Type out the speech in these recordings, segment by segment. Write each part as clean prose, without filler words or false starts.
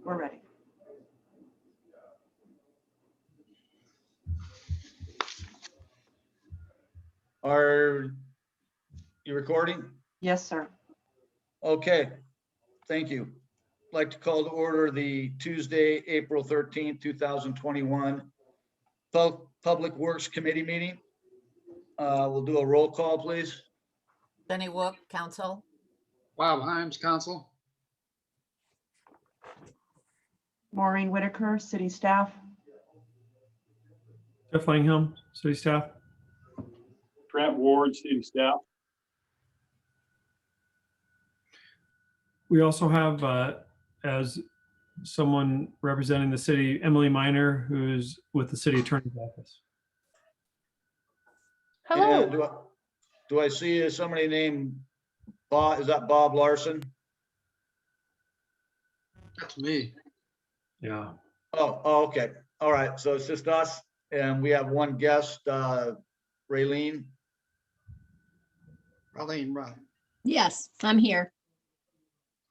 We're ready. Are you recording? Yes, sir. Okay, thank you. I'd like to call to order the Tuesday, April 13th, 2021 Public Works Committee meeting. We'll do a roll call, please. Jenny Wook, council. Bob Himes, council. Maureen Whitaker, city staff. Jeff Langham, city staff. Trent Ward, city staff. We also have, as someone representing the city, Emily Minor, who's with the city attorney's office. And do I see somebody named Bob? Is that Bob Larson? That's me. Yeah. Oh, okay. All right. So it's just us and we have one guest, Raylene. Right. Yes, I'm here.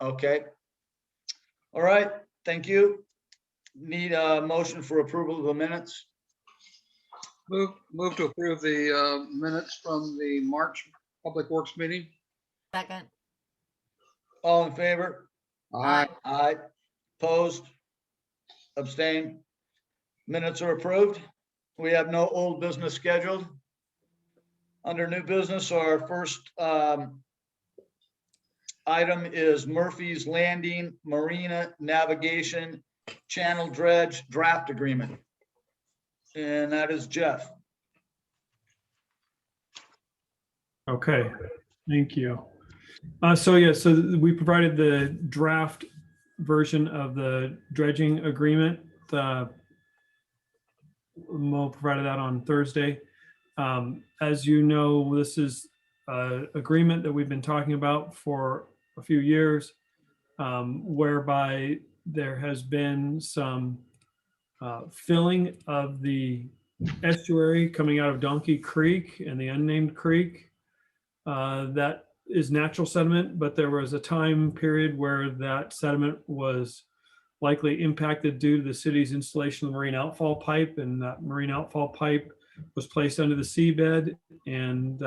Okay. All right. Thank you. Need a motion for approval of the minutes. Move to approve the minutes from the March Public Works meeting. Second. All in favor? Aye. Aye. Opposed? Abstain? Minutes are approved. We have no old business scheduled. Under new business, our first item is Murphy's Landing Marina Navigation Channel Dredge Draft Agreement. And that is Jeff. Okay, thank you. So we provided the draft version of the dredging agreement. Mo provided that on Thursday. As you know, this is an agreement that we've been talking about for a few years, whereby there has been some filling of the estuary coming out of Donkey Creek and the unnamed creek. That is natural sediment, but there was a time period where that sediment was likely impacted due to the city's installation of marine outfall pipe, and that marine outfall pipe was placed under the seabed and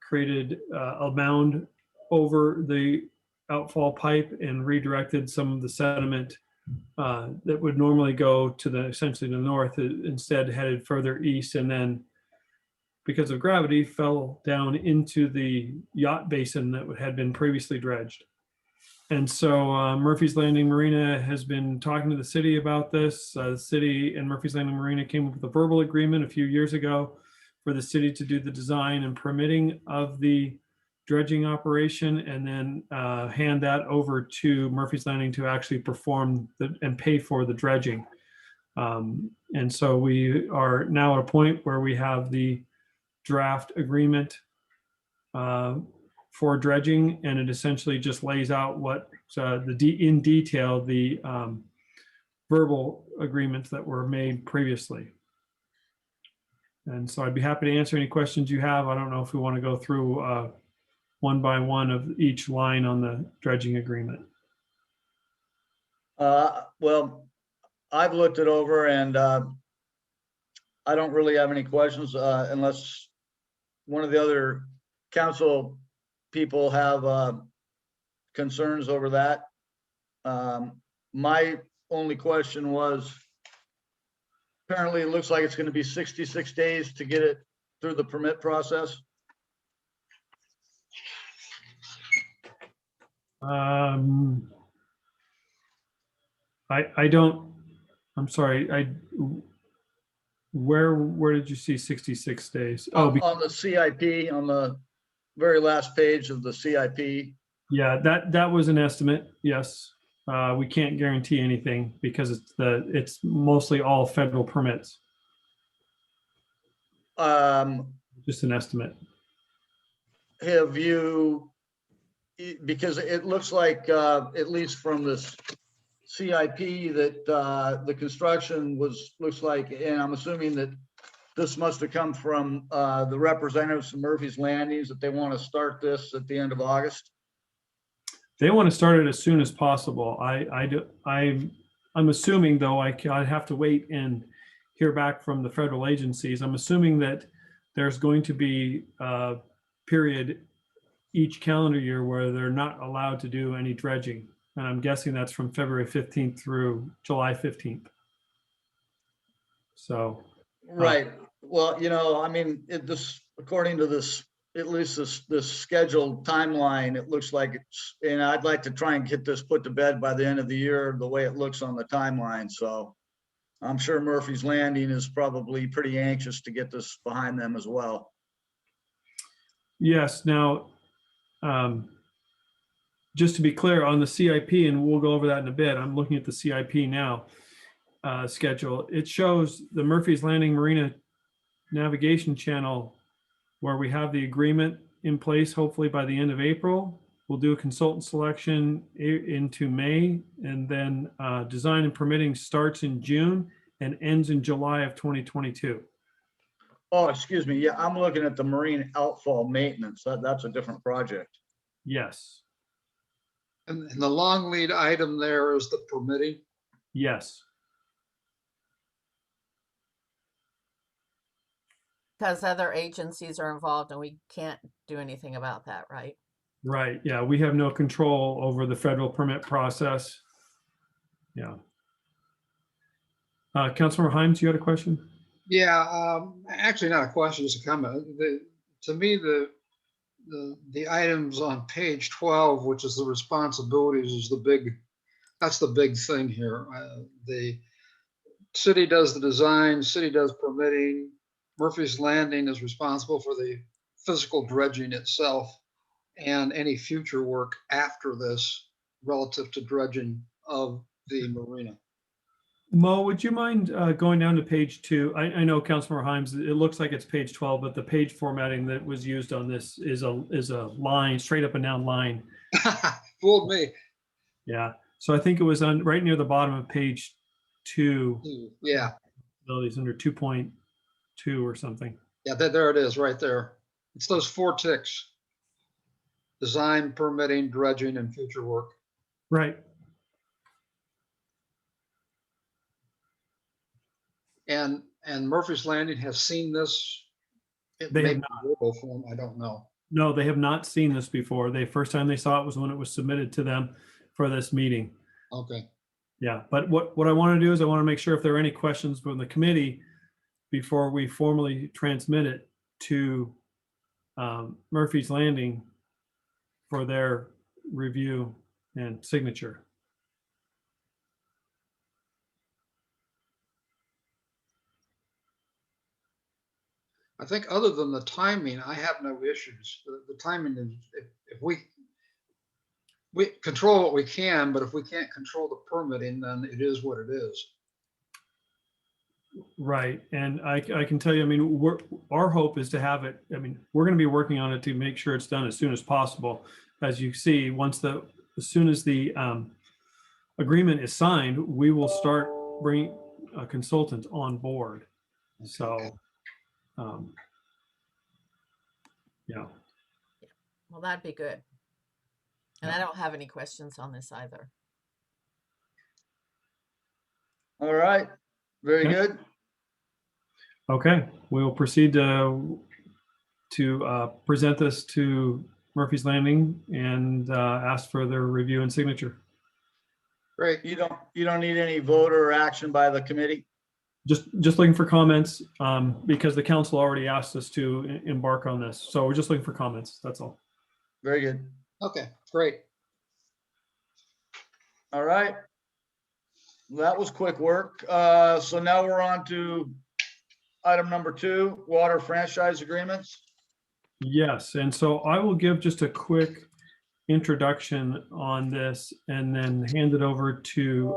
created a mound over the outfall pipe and redirected some of the sediment that would normally go to essentially the north, instead headed further east, and then because of gravity fell down into the yacht basin that had been previously dredged. And so Murphy's Landing Marina has been talking to the city about this. The city and Murphy's Landing Marina came up with a verbal agreement a few years ago for the city to do the design and permitting of the dredging operation, and then hand that over to Murphy's Landing to actually perform and pay for the dredging. And so we are now at a point where we have the draft agreement for dredging, and it essentially just lays out what in detail the verbal agreements that were made previously. And so I'd be happy to answer any questions you have. I don't know if we want to go through one by one of each line on the dredging agreement. Well, I've looked it over and I don't really have any questions unless one of the other council people have concerns over that. My only question was, apparently it looks like it's going to be 66 days to get it through the permit process. I don't, I'm sorry, where did you see 66 days? Oh, On the CIP, on the very last page of the CIP. yeah, that was an estimate. Yes. We can't guarantee anything because it's mostly all federal permits. Just an estimate. Have you, because it looks like, at least from this CIP, that the construction looks like, and I'm assuming that this must have come from the representatives from Murphy's Landings, that they want to start this at the end of August. They want to start it as soon as possible. I'm assuming though, I have to wait and hear back from the federal agencies. I'm assuming that there's going to be a period each calendar year where they're not allowed to do any dredging. And I'm guessing that's from February 15th through July 15th. So, Right. Well, I mean, according to this, at least this scheduled timeline, it looks like and I'd like to try and get this put to bed by the end of the year, the way it looks on the timeline. So I'm sure Murphy's Landing is probably pretty anxious to get this behind them as well. yes, now, just to be clear on the CIP, and we'll go over that in a bit, I'm looking at the CIP now schedule. It shows the Murphy's Landing Marina Navigation Channel where we have the agreement in place, hopefully by the end of April. We'll do a consultant selection into May, and then design and permitting starts in June and ends in July of 2022. Oh, excuse me. Yeah, I'm looking at the marine outfall maintenance. That's a different project. Yes, And the long lead item there is the permitting. yes. Because other agencies are involved and we can't do anything about that, right? Right, yeah, we have no control over the federal permit process. Yeah. Councilmember Himes, you had a question? Yeah, actually not a question, just a comment. To me, the items on page 12, which is the responsibilities, is that's the big thing here. The city does the design, city does permitting. Murphy's Landing is responsible for the physical dredging itself and any future work after this relative to dredging of the marina. Mo, would you mind going down to page 2? I know Councilmember Himes, it looks like it's page 12, but the page formatting that was used on this is a line, straight up and down line. Fooled me. Yeah, so I think it was on right near the bottom of page 2. Yeah, Abilities under 2.2 or something. yeah, there it is, right there. It's those 4 ticks. Design, permitting, dredging, and future work. Right. And Murphy's Landing has seen this. It They may have be verbal form, I don't know. No, they have not seen this before. The first time they saw it was when it was submitted to them for this meeting. Okay, Yeah, but what I want to do is I want to make sure if there are any questions from the committee before we formally transmit it to Murphy's Landing for their review and signature. I think other than the timing, I have no issues. The timing is, if we control what we can, but if we can't control the permitting, then it is what it is. Right, and I can tell you, I mean, our hope is to have it, I mean, we're going to be working on it to make sure it's done as soon as possible. As you see, as soon as the agreement is signed, we will start bringing a consultant on board. So, yeah. Well, that'd be good. And I don't have any questions on this either. All right. Very Okay. good. Okay, we will proceed to present this to Murphy's Landing and ask for their review and signature. Great. You don't need any vote or action by the committee? Just looking for comments because the council already asked us to embark on this. So we're just looking for comments, that's all. Very good. Okay, great. All right. That was quick work. So now we're on to item number 2, water franchise agreements. Yes, and so I will give just a quick introduction on this and then hand it over to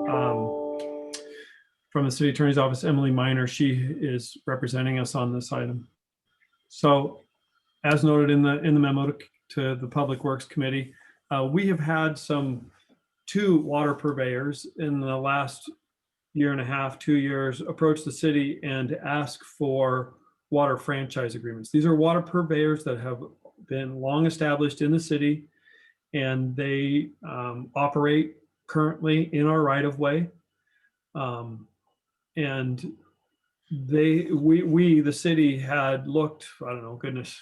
from the city attorney's office, Emily Miner. She is representing us on this item. So as noted in the memo to the Public Works Committee, we have had 2 water purveyors in the last year and a half, 2 years, approach the city and ask for water franchise agreements. These are water purveyors that have been long established in the city and they operate currently in our right of way. And we, the city had looked, I don't know, goodness,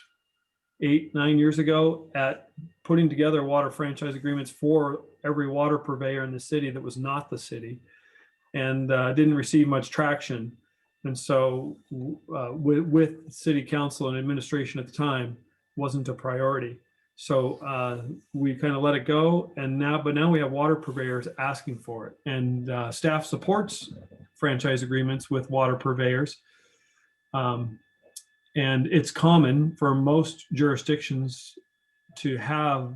8-9 years ago at putting together water franchise agreements for every water purveyor in the city that was not the city, and didn't receive much traction. And so with city council and administration at the time, wasn't a priority. So we kind of let it go, and now we have water purveyors asking for it, and staff supports franchise agreements with water purveyors. And it's common for most jurisdictions to have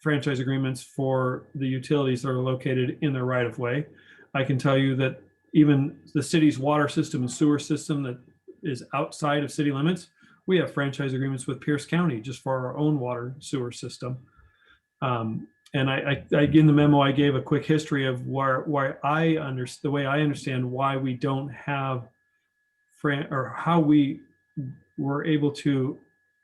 franchise agreements for the utilities that are located in their right of way. I can tell you that even the city's water system and sewer system that is outside of city limits, we have franchise agreements with Pierce County just for our own water sewer system. And I in the memo, I gave a quick history of why I understand the way I understand why we don't have or how we were able to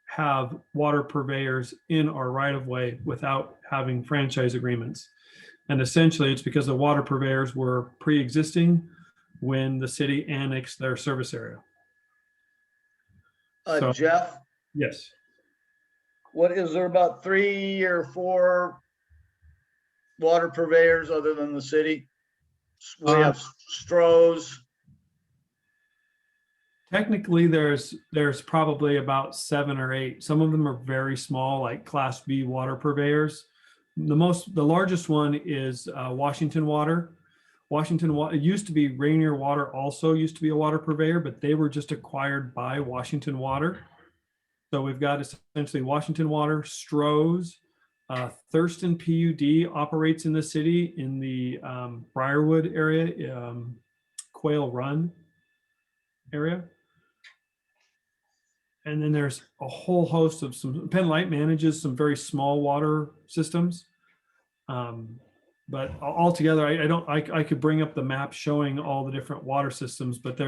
have water purveyors in our right of way without having franchise agreements. And essentially it's because the water purveyors were pre-existing when the city annexed their service area. So- Jeff, Yes. what is there about 3 or 4 water purveyors other than the city? We have Stroh's. Technically, there's probably about 7 or 8. Some of them are very small, like Class B water purveyors. The largest one is Washington Water. Washington Water, it used to be Rainier Water, also used to be a water purveyor, but they were just acquired by Washington Water. So we've got essentially Washington Water, Stroh's, Thurston PUD operates in the city in the Briarwood area, Quail Run area. And then there's a whole host of Penn Light manages some very small water systems. But altogether, I could bring up the map showing all the different water systems, but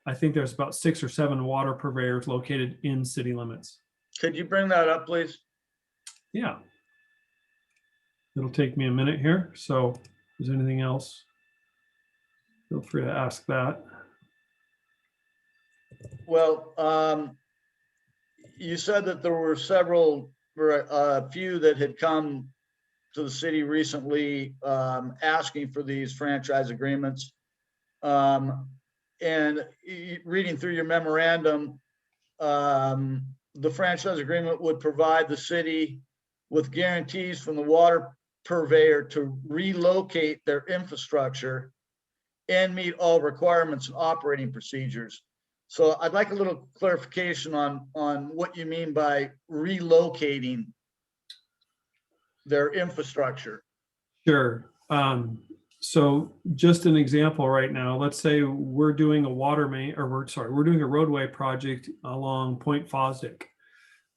I think there's about 6 or 7 water purveyors located in city limits. Could you bring that up, please? Yeah. It'll take me a minute here. So if there's anything else, feel free to ask that. Well, you said that there were a few that had come to the city recently asking for these franchise agreements. And reading through your memorandum, the franchise agreement would provide the city with guarantees from the water purveyor to relocate their infrastructure and meet all requirements and operating procedures. So I'd like a little clarification on what you mean by relocating their infrastructure. Sure. So just an example right now, let's say we're doing a water main, or we're doing a roadway project along Point Fosdick.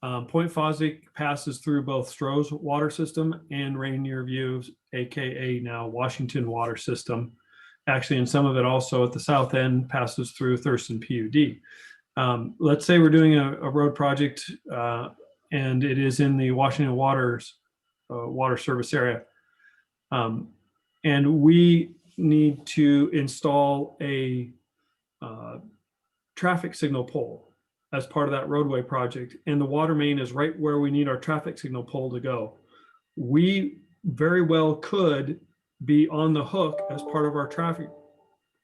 Point Fosdick passes through both Stroh's water system and Rainier View, AKA now Washington Water System. Actually, and some of it also at the south end passes through Thurston PUD. Let's say we're doing a road project and it is in the Washington water service area. And we need to install a traffic signal pole as part of that roadway project. And the water main is right where we need our traffic signal pole to go. We very well could be on the hook as part of our traffic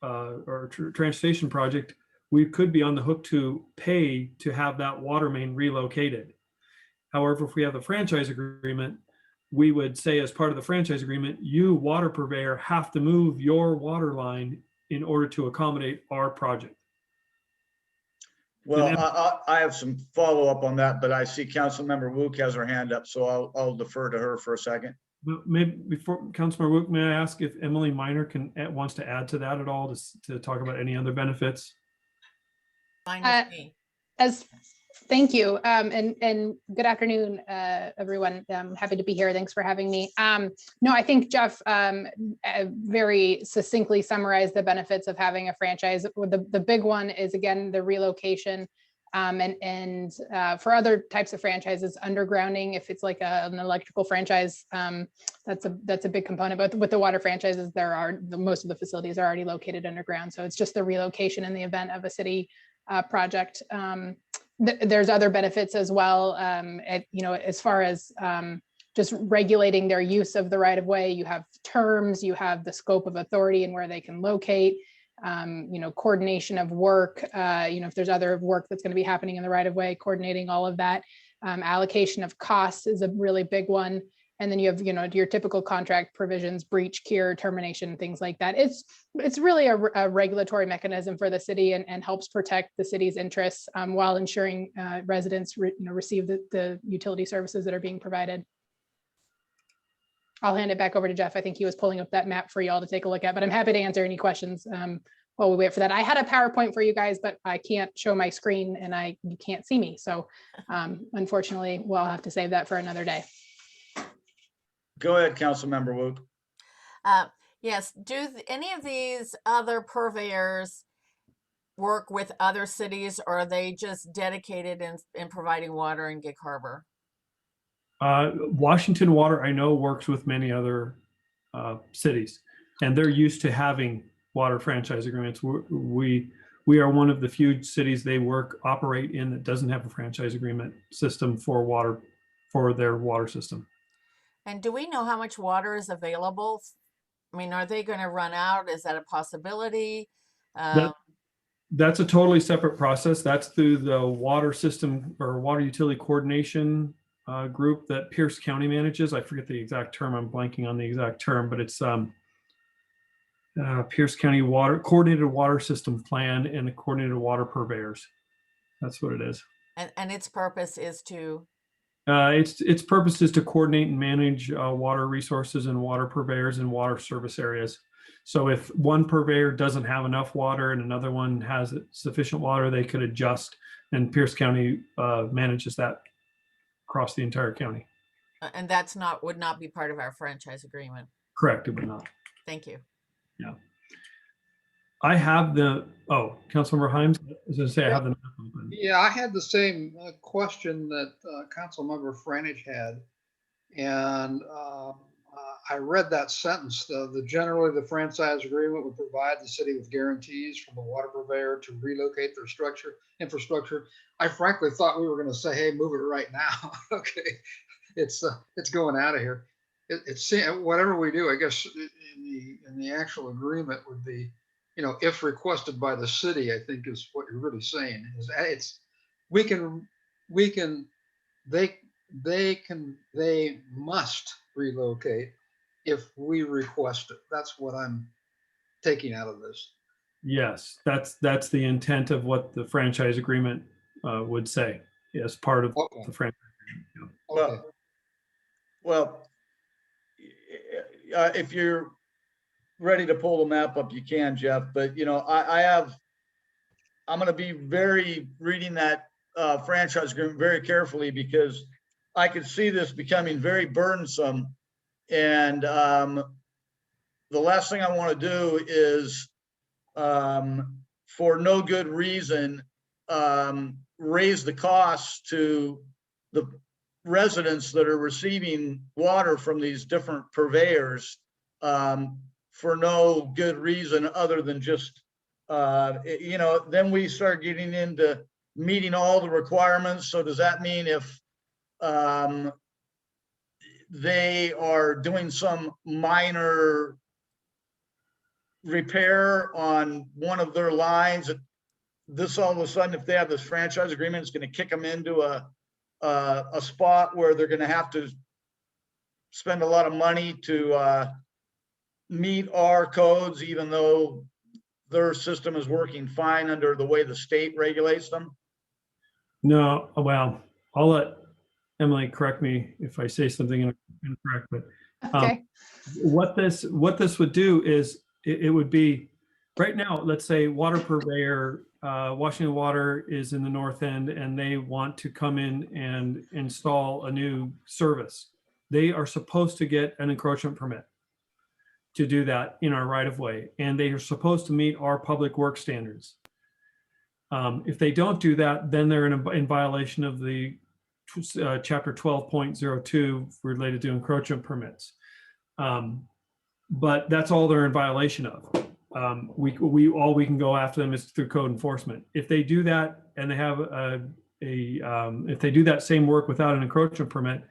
or transportation project. We could be on the hook to pay to have that water main relocated. However, if we have the franchise agreement, we would say as part of the franchise agreement, you water purveyor have to move your water line in order to accommodate our project. Well, I have some follow-up on that, but I see Councilmember Wook has her hand up, so I'll defer to her for a second. Maybe before Councilmember Wook, may I ask if Emily Minor wants to add to that at all to talk about any other benefits? Fine with me. Thank you. And good afternoon, everyone. I'm happy to be here. Thanks for having me. No, I think Jeff very succinctly summarized the benefits of having a franchise. The big one is, again, the relocation. For other types of franchises, undergrounding, if it's like an electrical franchise, that's a big component. But with the water franchises, most of the facilities are already located underground. So it's just the relocation in the event of a city project. There's other benefits as well. As far as just regulating their use of the right of way, you have terms, you have the scope of authority and where they can locate. Coordination of work, if there's other work that's going to be happening in the right of way, coordinating all of that. Allocation of costs is a really big one. And then you have, your typical contract provisions, breach, cure, termination, things like that. It's really a regulatory mechanism for the city and helps protect the city's interests while ensuring residents receive the utility services that are being provided. I'll hand it back over to Jeff. I think he was pulling up that map for y'all to take a look at, but I'm happy to answer any questions while we wait for that. I had a PowerPoint for you guys, but I can't show my screen and you can't see me. So unfortunately, we'll have to save that for another day. Go ahead, Councilmember Wu. Yes, do any of these other purveyors work with other cities, or are they just dedicated in providing water in Gig Harbor? Washington Water, I know, works with many other cities, and they're used to having water franchise agreements. We are one of the few cities they operate in that doesn't have a franchise agreement system for water, for their water system. And do we know how much water is available? I mean, are they going to run out? Is that a possibility? That's a totally separate process. That's through the water system or water utility coordination group that Pierce County manages. I forget the exact term. I'm blanking on the exact term, but it's Pierce County Coordinated Water System Plan and the Coordinated Water Purveyors. That's what it is. And its purpose is to? Its purpose is to coordinate and manage water resources and water purveyors and water service areas. So if one purveyor doesn't have enough water and another one has sufficient water, they could adjust, and Pierce County manages that across the entire county. And would not be part of our franchise agreement. Correct, it would not. Thank you. Yeah. I have Councilmember Himes, I was going to say I have the map open. Yeah, I had the same question that Councilmember Franich had. And I read that sentence, generally the franchise agreement would provide the city with guarantees from the water purveyor to relocate their infrastructure. I frankly thought we were going to say, hey, move it right now. Okay, it's going out of here. It's whatever we do, I guess in the actual agreement would be, if requested by the city, I think is what you're really saying. They must relocate if we request it. That's what I'm taking out of this. Yes, that's the intent of what the franchise agreement would say as part of the franchise agreement. Yeah. Okay. Well, if you're ready to pull the map up, you can, Jeff. But I'm going to be reading that franchise agreement very carefully, because I could see this becoming very burdensome. And the last thing I want to do is, for no good reason, raise the costs to the residents that are receiving water from these different purveyors for no good reason other than just, then we start getting into meeting all the requirements. So does that mean if they are doing some minor repair on one of their lines, this all of a sudden, if they have this franchise agreement, it's going to kick them into a spot where they're going to have to spend a lot of money to meet our codes, even though their system is working fine under the way the state regulates them? No, well, I'll let Emily correct me if I say something incorrect, but Okay. what this would do is it would be right now, let's say water purveyor, Washington Water is in the north end and they want to come in and install a new service. They are supposed to get an encroachment permit to do that in our right of way, and they are supposed to meet our public work standards. If they don't do that, then they're in violation of the chapter 12.02 related to encroachment permits. But that's all they're in violation of. All we can go after them is through code enforcement. If they do that and they have if they do that same work without an encroachment permit,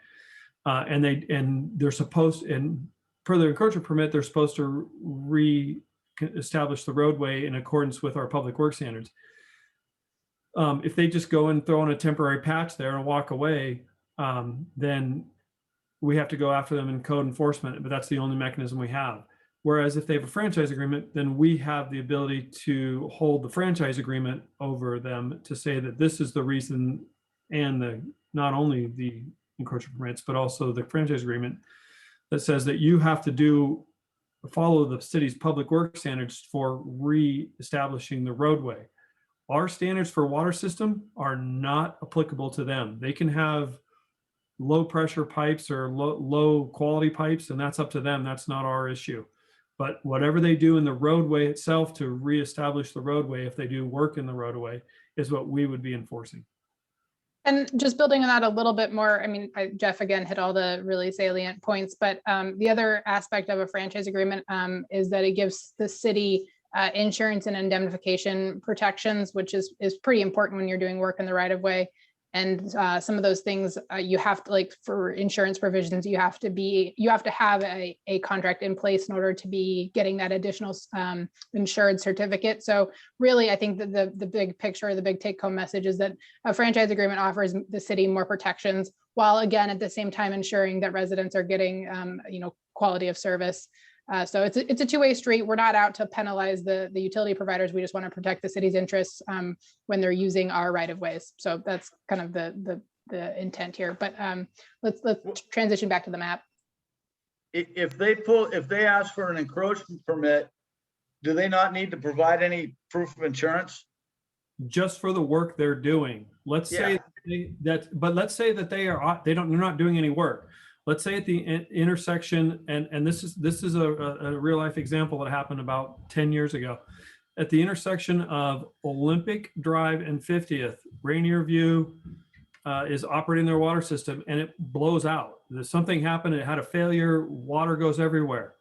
and they're supposed, and per their encroachment permit, they're supposed to re-establish the roadway in accordance with our public works standards. If they just go and throw in a temporary patch there and walk away, then we have to go after them in code enforcement, but that's the only mechanism we have. Whereas if they have a franchise agreement, then we have the ability to hold the franchise agreement over them to say that this is the reason, and not only the encroachment permits, but also the franchise agreement that says that you have to follow the city's public works standards for re-establishing the roadway. Our standards for water system are not applicable to them. They can have low pressure pipes or low quality pipes, and that's up to them. That's not our issue. But whatever they do in the roadway itself to reestablish the roadway, if they do work in the roadway, is what we would be enforcing. And just building on that a little bit more, I mean, Jeff again hit all the really salient points, but the other aspect of a franchise agreement is that it gives the city insurance and indemnification protections, which is pretty important when you're doing work in the right of way. And some of those things you have to, like for insurance provisions, you have to have a contract in place in order to be getting that additional insured certificate. So really, I think that the big picture, the big take home message is that a franchise agreement offers the city more protections, while again, at the same time, ensuring that residents are getting quality of service. So it's a two-way street. We're not out to penalize the utility providers. We just want to protect the city's interests when they're using our right of ways. So that's kind of the intent here. But let's transition back to the map. If they ask for an encroachment permit, do they not need to provide any proof of insurance? Just for the work they're doing. Let's say let's say that they're not doing any work. Let's say at the intersection, and this is a real life example that happened about 10 years ago. At the intersection of Olympic Drive and 50th, Rainier View is operating their water system and it blows out. There's something happened, it had a failure, water goes everywhere.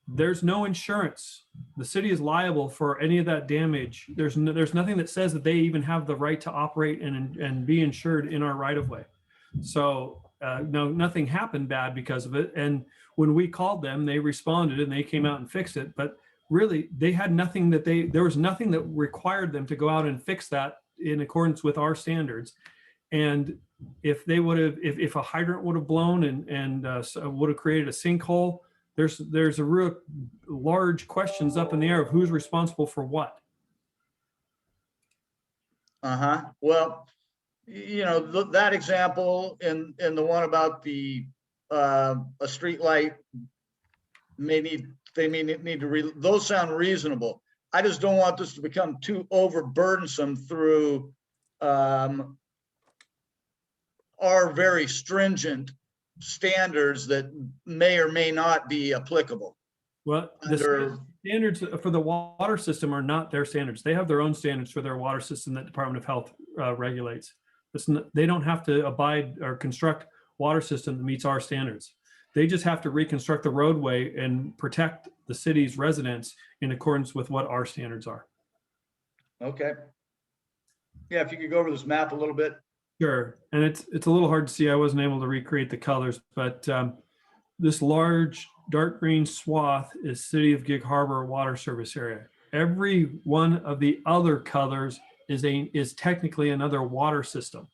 There's no insurance. The city is liable for any of that damage. There's nothing that says that they even have the right to operate and be insured in our right of way. So no, nothing happened bad because of it. And when we called them, they responded and they came out and fixed it. But really, they had nothing there was nothing that required them to go out and fix that in accordance with our standards. And if they would have, if a hydrant would have blown and would have created a sinkhole, there's a real large questions up in the air of who's responsible for what. Well, that example and the one about the a street light they may need to those sound reasonable. I just don't want this to become too overburdensome through our very stringent standards that may or may not be applicable. Well, the standards for the water system are not their standards. They have their own standards for their water system that Department of Health regulates. They don't have to abide or construct water system that meets our standards. They just have to reconstruct the roadway and protect the city's residents in accordance with what our standards are. Okay. Yeah, if you could go over this map a little bit. Sure. And it's a little hard to see. I wasn't able to recreate the colors, but this large dark green swath is City of Gig Harbor water service area. Every one of the other colors is technically another water system.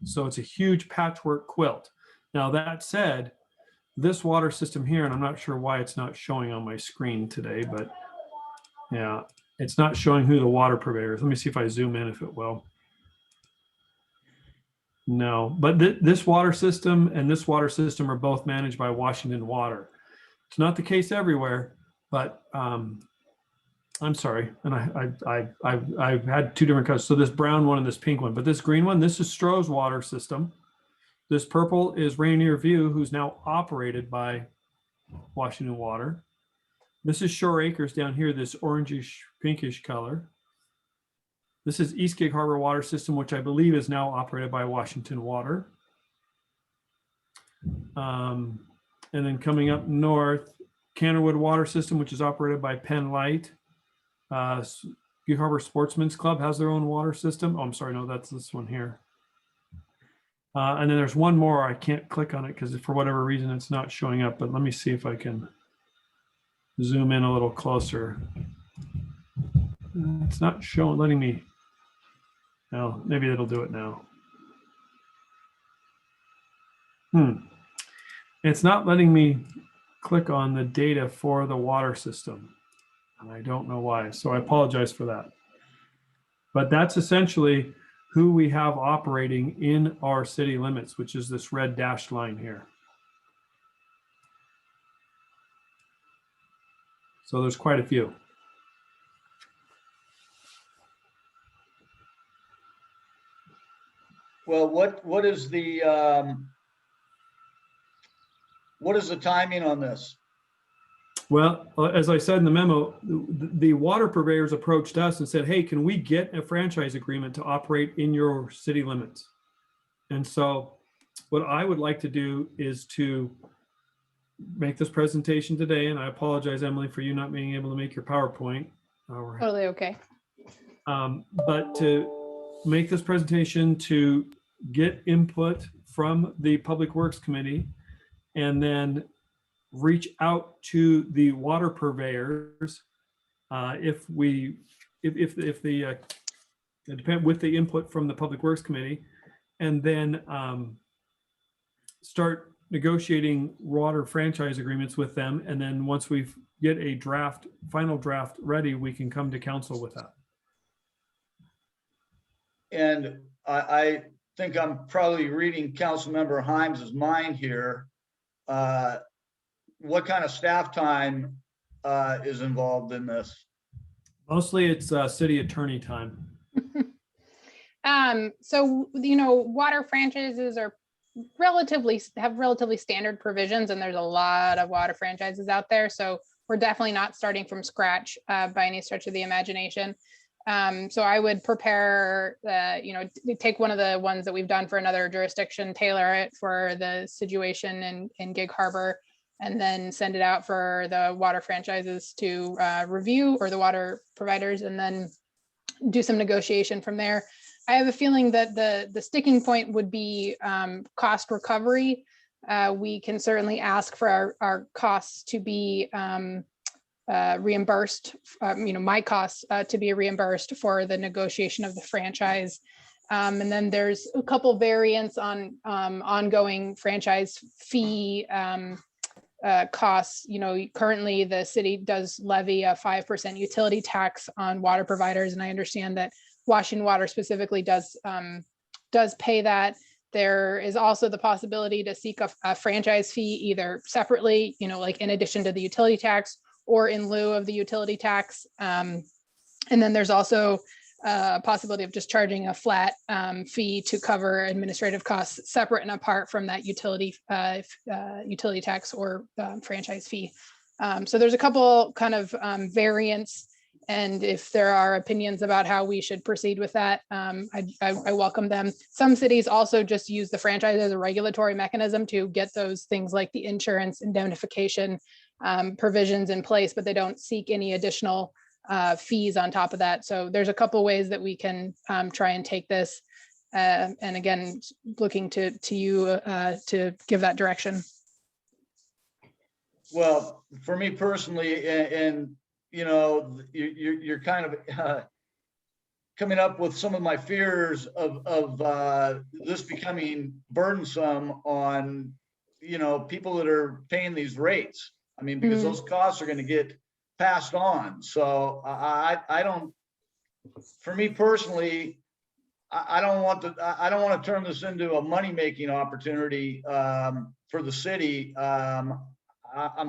So it's a huge patchwork quilt. Now that said, this water system here, and I'm not sure why it's not showing on my screen today, but yeah, it's not showing who the water purveyor is. Let me see if I zoom in if it will. No, but this water system and this water system are both managed by Washington Water. It's not the case everywhere, but I'm sorry, and I've had two different colors. So this brown one and this pink one, but this green one, this is Stroh's water system. This purple is Rainier View, who's now operated by Washington Water. This is Shore Acres down here, this orangish, pinkish color. This is East Gig Harbor Water System, which I believe is now operated by Washington Water. And then coming up north, Canterwood Water System, which is operated by Penn Light. Gig Harbor Sportsman's Club has their own water system. Oh, I'm sorry, no, that's this one here. And then there's one more. I can't click on it because for whatever reason it's not showing up, but let me see if I can zoom in a little closer. It's not showing, letting me. No, maybe it'll do it now. It's not letting me click on the data for the water system. And I don't know why, so I apologize for that. But that's essentially who we have operating in our city limits, which is this red dashed line here. So there's quite a few. Well, what is the timing on this? Well, as I said in the memo, the water purveyors approached us and said, hey, can we get a franchise agreement to operate in your city limits? And so what I would like to do is to make this presentation today, and I apologize, Emily, for you not being able to make your PowerPoint. Totally okay. But to make this presentation, to get input from the Public Works Committee, and then reach out to the water purveyors with the input from the Public Works Committee, and then start negotiating water franchise agreements with them. And then once we get a final draft ready, we can come to council with that. And I think I'm probably reading Councilmember Hymes's mind here. What kind of staff time is involved in this? Mostly it's city attorney time. So, water franchises have relatively standard provisions, and there's a lot of water franchises out there. So we're definitely not starting from scratch by any stretch of the imagination. So I would prepare, take one of the ones that we've done for another jurisdiction, tailor it for the situation in Gig Harbor, and then send it out for the water franchises to review, or the water providers, and then do some negotiation from there. I have a feeling that the sticking point would be cost recovery. We can certainly ask for our costs to be reimbursed, my costs to be reimbursed for the negotiation of the franchise. And then there's a couple variants on ongoing franchise fee costs. Currently the city does levy a 5% utility tax on water providers, and I understand that Washington Water specifically does pay that. There is also the possibility to seek a franchise fee either separately, like in addition to the utility tax, or in lieu of the utility tax. And then there's also a possibility of just charging a flat fee to cover administrative costs separate and apart from that utility tax or franchise fee. So there's a couple kind of variants. And if there are opinions about how we should proceed with that, I welcome them. Some cities also just use the franchise as a regulatory mechanism to get those things like the insurance indemnification provisions in place, but they don't seek any additional fees on top of that. So there's a couple ways that we can try and take this. And again, looking to you to give that direction. Well, for me personally, and you're kind of coming up with some of my fears of this becoming burdensome on, people that are paying these rates. I mean, because those costs are going to get passed on. So I don't, for me personally, I don't want to turn this into a money-making opportunity for the city. I'm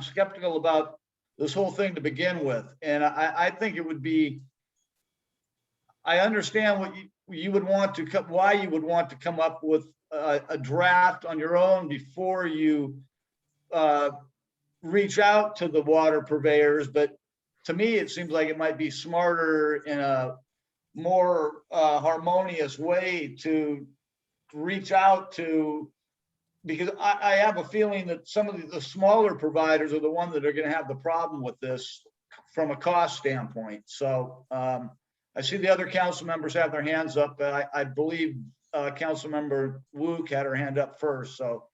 skeptical about this whole thing to begin with. And I think it would be, I understand what you would want to, why you would want to come up with a draft on your own before you reach out to the water purveyors. But to me, it seems like it might be smarter in a more harmonious way to reach out to, because I have a feeling that some of the smaller providers are the ones that are going to have the problem with this from a cost standpoint. So I see the other council members have their hands up. I believe Councilmember Wook had her hand up first. So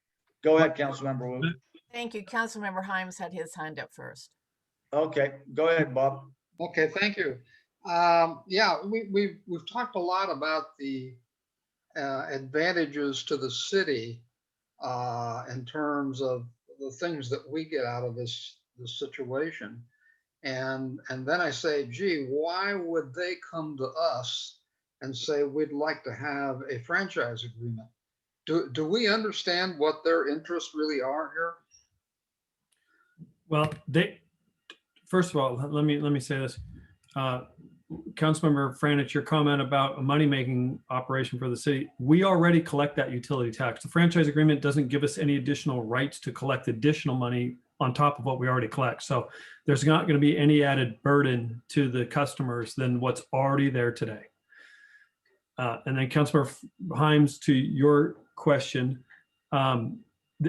go ahead, Councilmember Wook. Thank you. Councilmember Himes had his hand up first. Okay, go ahead, Bob. Okay, thank you. Yeah, we've talked a lot about the advantages to the city in terms of the things that we get out of this situation. And then I say, gee, why would they come to us and say, we'd like to have a franchise agreement? Do we understand what their interests really are here? Well, first of all, let me say this. Councilmember Franich, your comment about a money-making operation for the city, we already collect that utility tax. The franchise agreement doesn't give us any additional rights to collect additional money on top of what we already collect. So there's not going to be any added burden to the customers than what's already there today. And then Councilmember Himes, to your question, the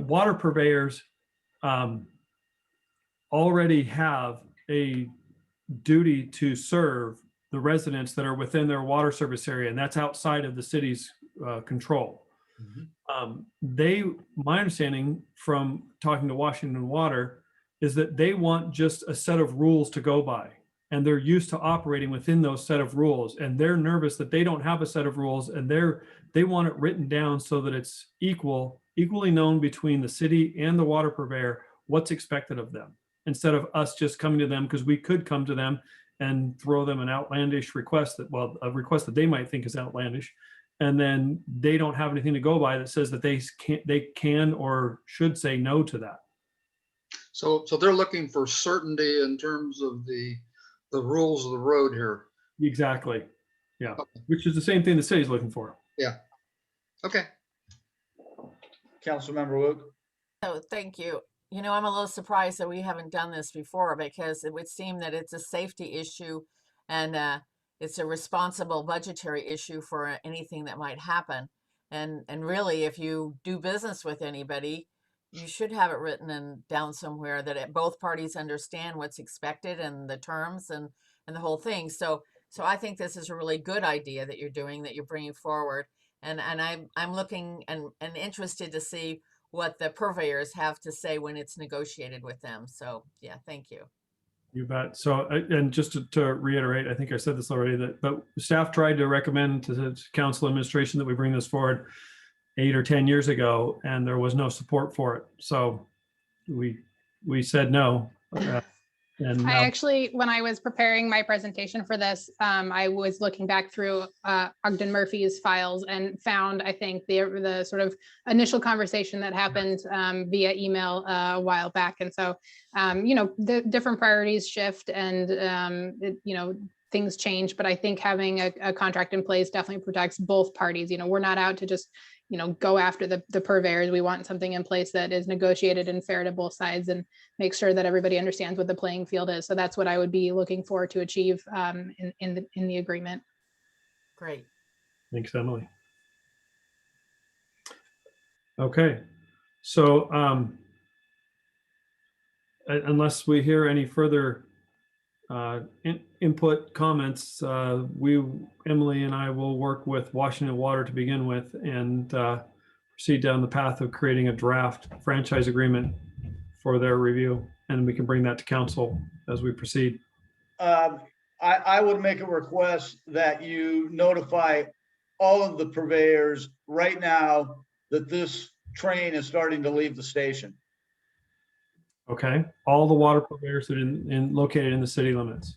water purveyors already have a duty to serve the residents that are within their water service area, and that's outside of the city's control. My understanding from talking to Washington Water is that they want just a set of rules to go by, and they're used to operating within those set of rules, and they're nervous that they don't have a set of rules, and they want it written down so that it's equally known between the city and the water purveyor what's expected of them, instead of us just coming to them, because we could come to them and throw them an outlandish request a request that they might think is outlandish, and then they don't have anything to go by that says that they can or should say no to that. So they're looking for certainty in terms of the rules of the road here. Exactly. Yeah. Okay. Which is the same thing the city's looking for. Yeah. Okay. Councilmember Wook. So thank you. You know, I'm a little surprised that we haven't done this before, because it would seem that it's a safety issue and it's a responsible budgetary issue for anything that might happen. And really, if you do business with anybody, you should have it written down somewhere that both parties understand what's expected and the terms and the whole thing. So I think this is a really good idea that you're doing, that you're bringing forward. And I'm looking and interested to see what the purveyors have to say when it's negotiated with them. So yeah, thank you. You bet. So, and just to reiterate, I think I said this already, but staff tried to recommend to the council administration that we bring this forward 8 or 10 years ago, and there was no support for it. So we said no. And I actually, when I was preparing my presentation for this, I was looking back through Ogden Murphy's files and found, I think, the sort of initial conversation that happened via email a while back. And so, you know, the different priorities shift and, you know, things change, but I think having a contract in place definitely protects both parties. You know, we're not out to just, you know, go after the purveyors. We want something in place that is negotiated and fair to both sides and make sure that everybody understands what the playing field is. So that's what I would be looking for to achieve in the agreement. Great. Thanks, Emily. Okay, so unless we hear any further input comments, Emily and I will work with Washington Water to begin with and proceed down the path of creating a draft franchise agreement for their review, and we can bring that to council as we proceed. I would make a request that you notify all of the purveyors right now that this train is starting to leave the station. Okay, all the water purveyors that are located in the city limits.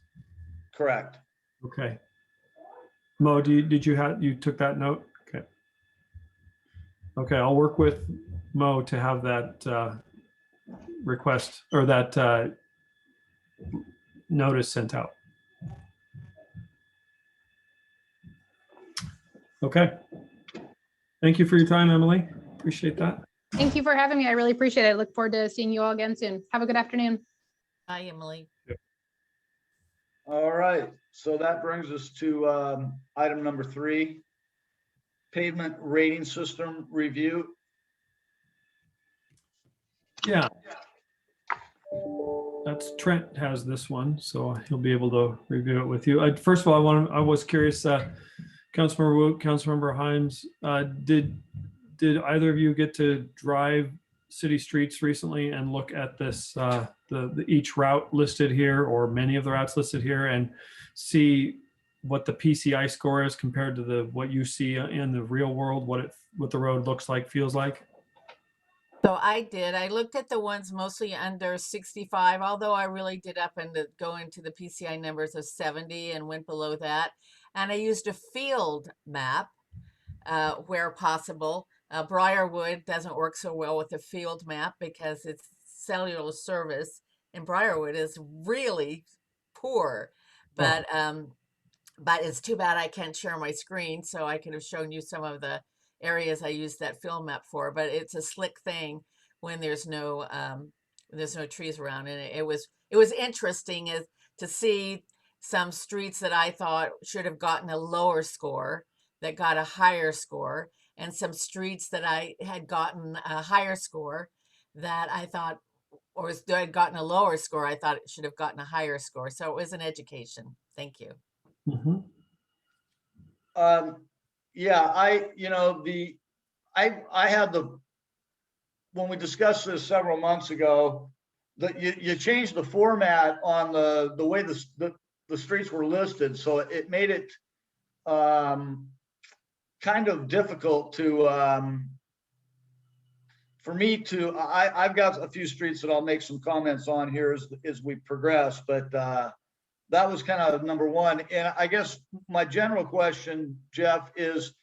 Correct. Okay. Mo, you took that note? Okay. Okay, I'll work with Mo to have that request or that notice sent out. Okay. Thank you for your time, Emily. Appreciate that. Thank you for having me. I really appreciate it. I look forward to seeing you all again soon. Have a good afternoon. Hi, Emily. All right, so that brings us to item number 3, pavement rating system review. Yeah. That's Trent has this one, so he'll be able to review it with you. First of all, I was curious, Councilmember Woot, Councilmember Himes, did either of you get to drive city streets recently and look at this, each route listed here, or many of the routes listed here, and see what the PCI score is compared to what you see in the real world, what the road looks like, feels like? So I did. I looked at the ones mostly under 65, although I really did go into the PCI numbers of 70 and went below that. And I used a field map where possible. Briarwood doesn't work so well with a field map because its cellular service in Briarwood is really poor. But it's too bad I can't share my screen, so I could have shown you some of the areas I used that field map for. But it's a slick thing when there's no trees around, and it was interesting to see some streets that I thought should have gotten a lower score that got a higher score, and some streets that I had gotten a higher score that I thought, or had gotten a lower score, I thought it should have gotten a higher score. So it was an education. Thank you. Mhm. Yeah, I had when we discussed this several months ago, that you changed the format on the way the streets were listed, so it made it kind of difficult for me to. I've got a few streets that I'll make some comments on here as we progress, but that was kind of number one. And I guess my general question, Jeff, is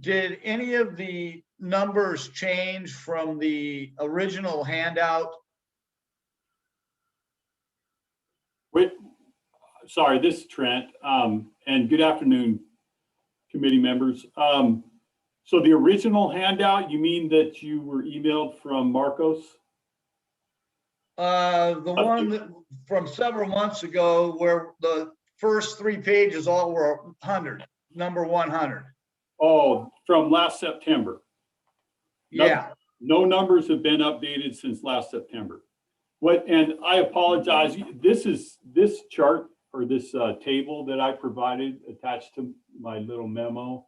did any of the numbers change from the original handout? Wait, sorry, this is Trent, and good afternoon, committee members. So the original handout, you mean that you were emailed from Marcos? The one that, from several months ago, where the first 3 pages all were 100, number 100. Oh, from last September. Yeah. No numbers have been updated since last September. And I apologize, this chart or this table that I provided attached to my little memo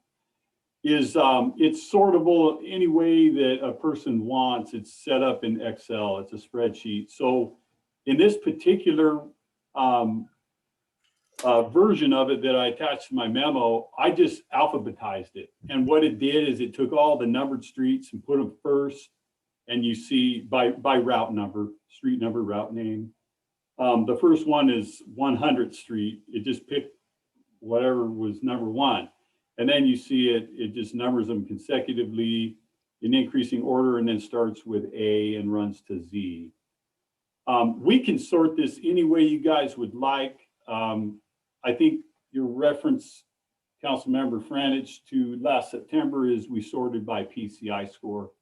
is it's sortable any way that a person wants. It's set up in Excel. It's a spreadsheet. So in this particular version of it that I attached to my memo, I just alphabetized it. And what it did is it took all the numbered streets and put them first. And you see by route number, street number, route name. The first one is 100th Street. It just picked whatever was number 1. And then you see it just numbers them consecutively in increasing order, and then starts with A and runs to Z. We can sort this any way you guys would like. I think your reference, Councilmember Franich, to last September is we sorted by PCI score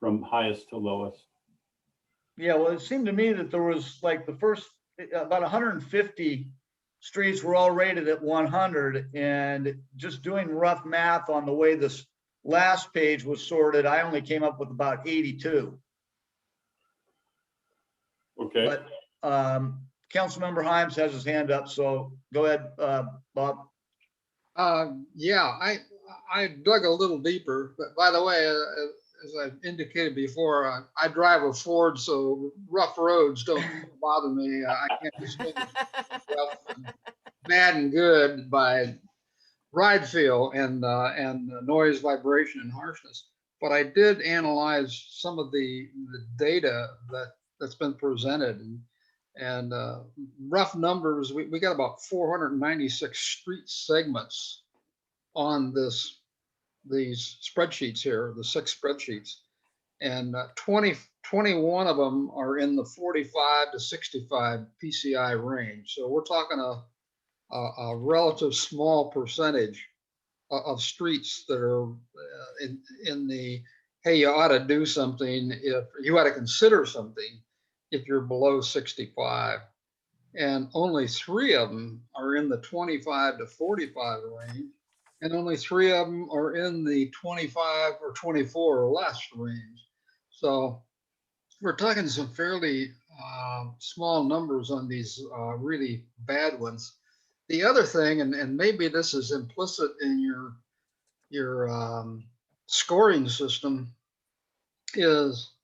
from highest to lowest. Yeah, well, it seemed to me that there was like the first about 150 streets were all rated at 100, and just doing rough math on the way this last page was sorted, I only came up with about 82. Okay. But Councilmember Himes has his hand up, so go ahead, Bob. Yeah, I dug a little deeper, but by the way, as I've indicated before, I drive a Ford, so rough roads don't bother me. I can't distinguish rough and bad and good by ride feel and noise, vibration, and harshness. But I did analyze some of the data that's been presented, and rough numbers. We got about 496 street segments on these spreadsheets here, the 6 spreadsheets, and 21 of them are in the 45 to 65 PCI range. So we're talking a relative small percentage of streets that are in the, hey, you ought to do something, if you ought to consider something if you're below 65. And only 3 of them are in the 25 to 45 range. And only 3 of them are in the 25 or 24 or less range. So we're talking some fairly small numbers on these really bad ones. The other thing, and maybe this is implicit in your scoring system, is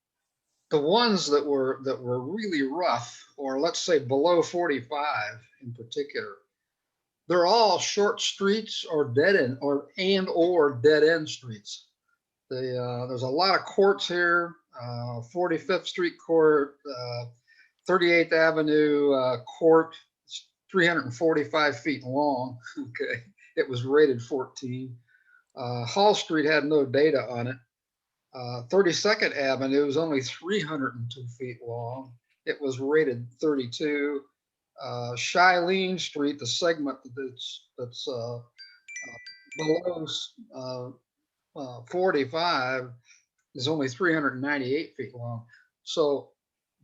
the ones that were really rough, or let's say below 45 in particular, they're all short streets or dead end or dead end streets. There's a lot of courts here, 45th Street Court, 38th Avenue Court, 345 feet long. Okay, it was rated 14. Hall Street had no data on it. 32nd Avenue is only 302 feet long. It was rated 32. Shailene Street, the segment that's below 45, is only 398 feet long. So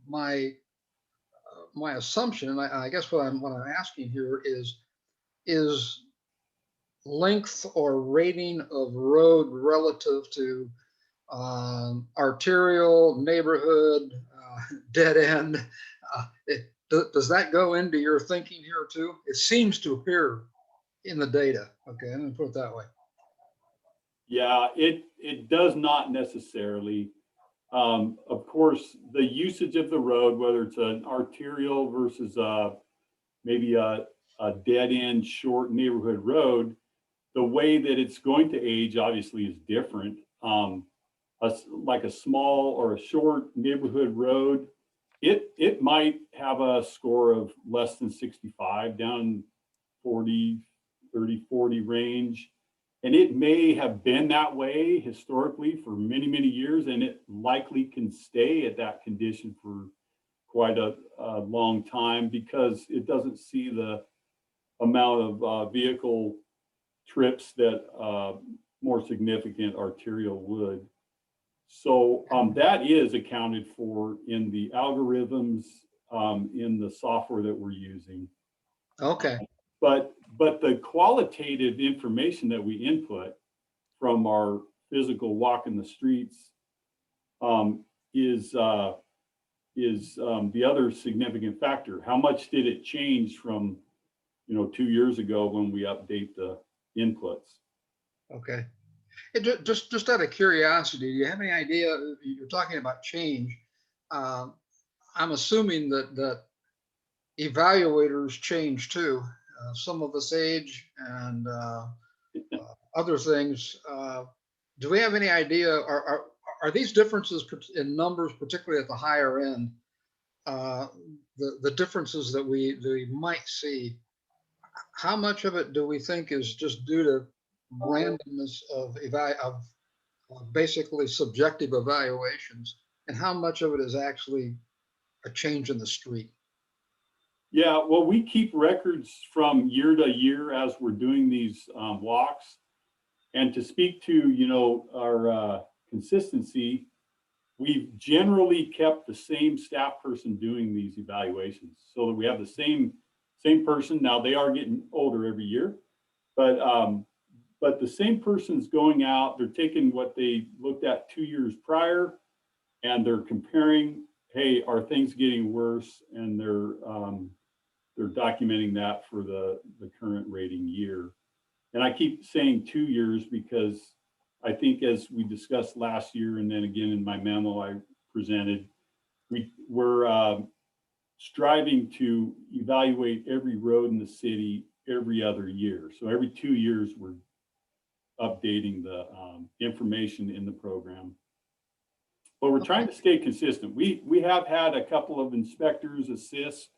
my assumption, and I guess what I'm asking here is length or rating of road relative to arterial, neighborhood, dead end. Does that go into your thinking here too? It seems to appear in the data. Okay, I'm gonna put it that way. Yeah, it does not necessarily. Of course, the usage of the road, whether it's an arterial versus maybe a dead end short neighborhood road, the way that it's going to age obviously is different. Like a small or a short neighborhood road, it might have a score of less than 65, down 40, 30, 40 range. And it may have been that way historically for many, many years, and it likely can stay at that condition for quite a long time because it doesn't see the amount of vehicle trips that more significant arterial would. So that is accounted for in the algorithms, in the software that we're using. Okay. But the qualitative information that we input from our physical walk in the streets is the other significant factor. How much did it change from 2 years ago when we update the inputs? Okay. Just out of curiosity, do you have any idea? You're talking about change. I'm assuming that evaluators change too. Some of us age and other things. Do we have any idea? Are these differences in numbers, particularly at the higher end, the differences that we might see? How much of it do we think is just due to randomness of basically subjective evaluations, and how much of it is actually a change in the street? Yeah, well, we keep records from year to year as we're doing these walks. And to speak to, our consistency, we've generally kept the same staff person doing these evaluations so that we have the same person. Now they are getting older every year, but the same person's going out, they're taking what they looked at 2 years prior and they're comparing, hey, are things getting worse? And they're documenting that for the current rating year. And I keep saying 2 years because I think as we discussed last year, and then again in my memo I presented, we're striving to evaluate every road in the city every other year. So every 2 years we're updating the information in the program. But we're trying to stay consistent. We have had a couple of inspectors assist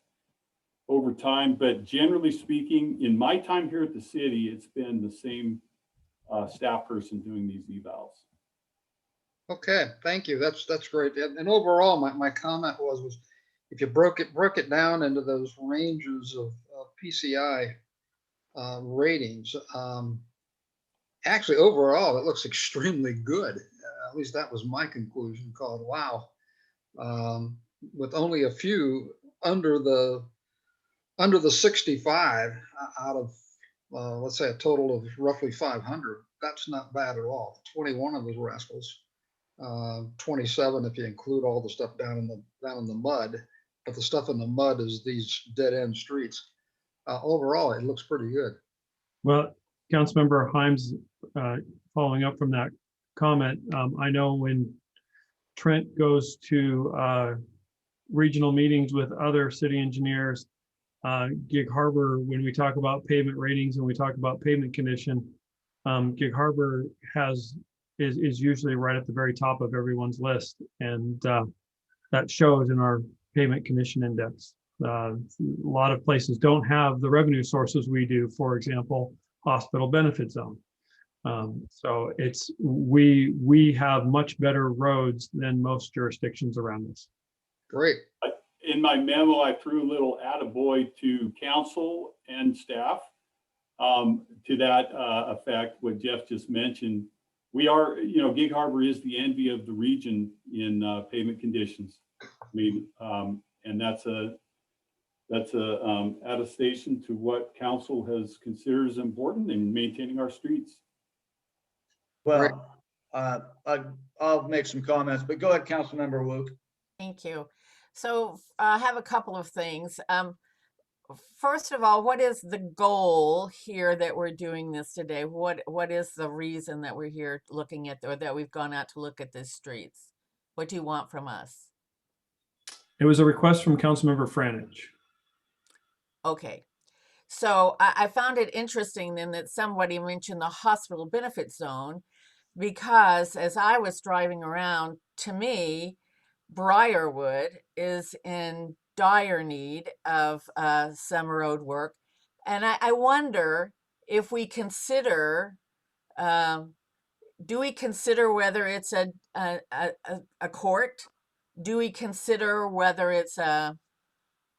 over time, but generally speaking, in my time here at the city, it's been the same staff person doing these evals. Okay, thank you. That's great. And overall, my comment was if you broke it down into those ranges of PCI ratings, actually overall it looks extremely good. At least that was my conclusion. Called wow, with only a few under the under the 65 out of, let's say a total of roughly 500, that's not bad at all. 21 of those rascals, 27 if you include all the stuff down in the mud, but the stuff in the mud is these dead end streets. Overall, it looks pretty good. Well, Councilmember Himes, following up from that comment, I know when Trent goes to regional meetings with other city engineers, Gig Harbor, when we talk about pavement ratings and we talk about pavement condition, Gig Harbor is usually right at the very top of everyone's list, and that shows in our pavement condition index. A lot of places don't have the revenue sources we do, for example, hospital benefit zone. So we have much better roads than most jurisdictions around us. Great. In my memo, I threw a little attaboy to council and staff to that effect, what Jeff just mentioned. We are, Gig Harbor is the envy of the region in pavement conditions. I mean, and that's a attestation to what council has considered as important in maintaining our streets. Well, I'll make some comments, but go ahead, Councilmember Wu. Thank you. So I have a couple of things. First of all, what is the goal here that we're doing this today? What is the reason that we're here looking at, or that we've gone out to look at the streets? What do you want from us? It was a request from Councilmember Franich. Okay. So I found it interesting then that somebody mentioned the hospital benefit zone, because as I was driving around, to me, Briarwood is in dire need of some road work. And I wonder if we consider, do we consider whether it's a court? Do we consider whether it's a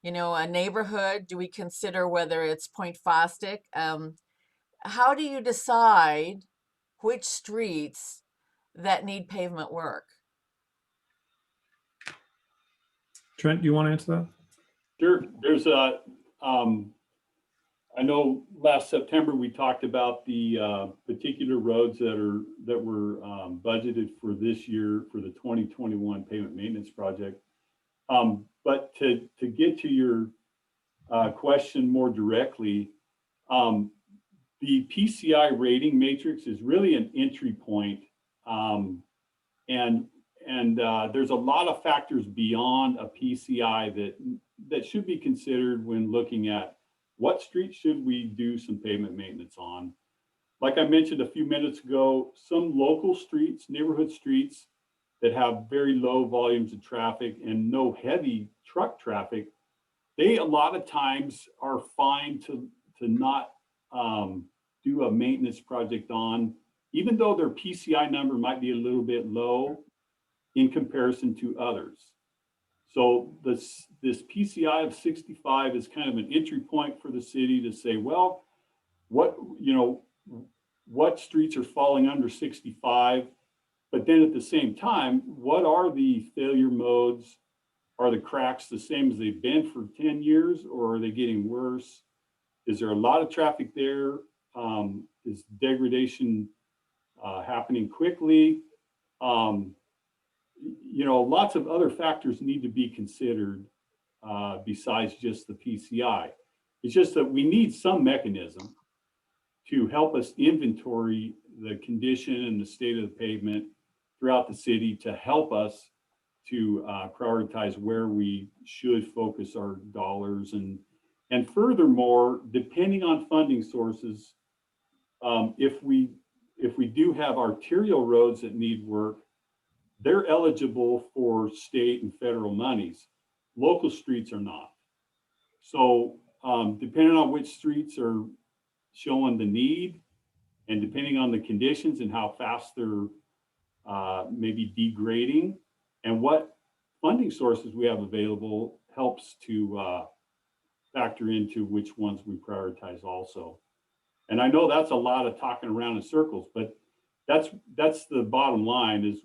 neighborhood? Do we consider whether it's Point Fosdick? How do you decide which streets that need pavement work? Trent, do you want to answer that? Sure. There's I know last September we talked about the particular roads that were budgeted for this year for the 2021 pavement maintenance project. But to get to your question more directly, the PCI rating matrix is really an entry point, and there's a lot of factors beyond a PCI that should be considered when looking at what streets should we do some pavement maintenance on. Like I mentioned a few minutes ago, some local streets, neighborhood streets that have very low volumes of traffic and no heavy truck traffic, they a lot of times are fine to not do a maintenance project on, even though their PCI number might be a little bit low in comparison to others. So this PCI of 65 is kind of an entry point for the city to say, well, what streets are falling under 65? But then at the same time, what are the failure modes? Are the cracks the same as they've been for 10 years, or are they getting worse? Is there a lot of traffic there? Is degradation happening quickly? Lots of other factors need to be considered besides just the PCI. It's just that we need some mechanism to help us inventory the condition and the state of the pavement throughout the city to help us to prioritize where we should focus our dollars. And furthermore, depending on funding sources, if we do have arterial roads that need work, they're eligible for state and federal monies. Local streets are not. So depending on which streets are showing the need, and depending on the conditions and how fast they're maybe degrading, and what funding sources we have available helps to factor into which ones we prioritize also. And I know that's a lot of talking around in circles, but that's the bottom line is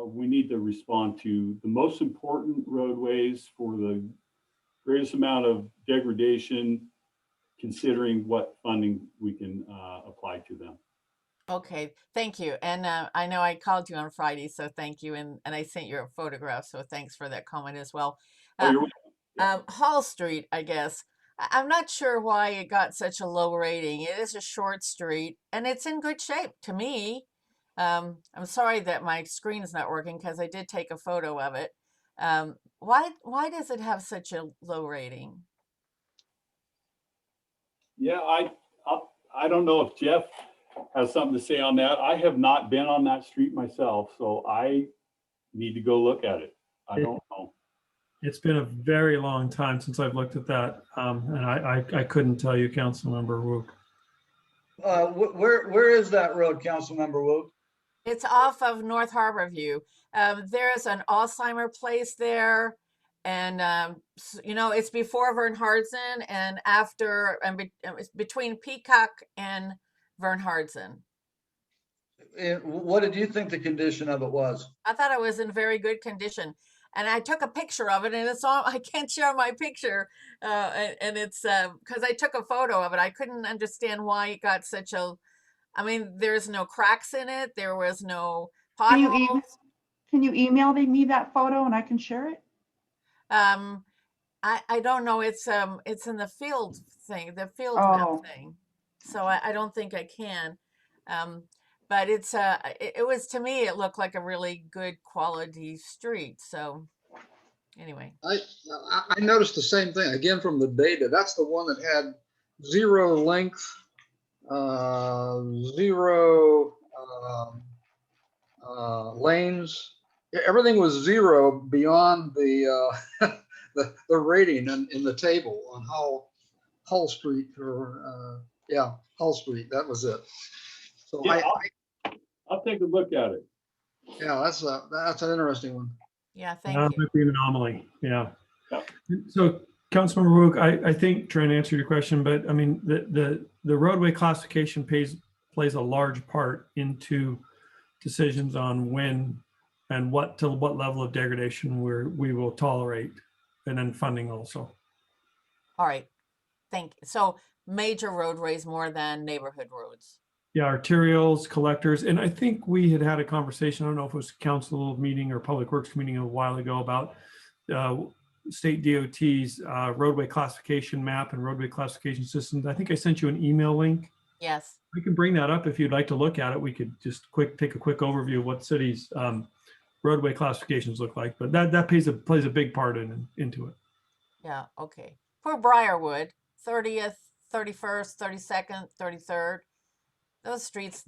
we need to respond to the most important roadways for the greatest amount of degradation, considering what funding we can apply to them. Okay, thank you. And I know I called you on Friday, so thank you. And I sent you a photograph, so thanks for that comment as well. Oh, you're welcome. Hall Street, I guess. I'm not sure why it got such a low rating. It is a short street and it's in good shape to me. I'm sorry that my screen is not working because I did take a photo of it. Why does it have such a low rating? Yeah, I don't know if Jeff has something to say on that. I have not been on that street myself, so I need to go look at it. I don't know. It's been a very long time since I've looked at that, and I couldn't tell you, Councilmember Wook. Where is that road, Councilmember Wu? It's off of North Harbor View. There's an Alzheimer place there. And, you know, it's before Vernhardsen and after, and it's between Peacock and Vernhardsen. And what did you think the condition of it was? I thought it was in very good condition. And I took a picture of it and it's on, I can't share my picture. And it's because I took a photo of it. I couldn't understand why it got such a, I mean, there's no cracks in it. There was no Can you potholes. Can you email me that photo and I can share it? I don't know. It's in the field thing, the field map Oh. thing. So I don't think I can. But it's it was, to me, it looked like a really good quality street. So anyway. I noticed the same thing, again, from the data. That's the one that had zero length, zero lanes. Everything was zero beyond the the rating in the table on Hull Street, or yeah, Hull Street. That was it. So Yeah, I'll take a look at it. yeah, that's an interesting one. Yeah, thank That you. might be an anomaly, yeah. Yeah. So, Councilmember Wook, I think, trying to answer your question, but I mean, the roadway classification plays a large part into decisions on when and what level of degradation we will tolerate, and then funding also. All right. Thank you. So major roadways more than neighborhood roads. Yeah, arterials, collectors, and I think we had a conversation, I don't know if it was a council meeting or public works meeting a while ago, about state DOT's roadway classification map and roadway classification systems. I think I sent you an email link. Yes. We can bring that up if you'd like to look at it. We could just take a quick overview of what cities' roadway classifications look like, but that plays a big part into it. Yeah. Okay. For Briarwood, 30th, 31st, 32nd, 33rd. Those streets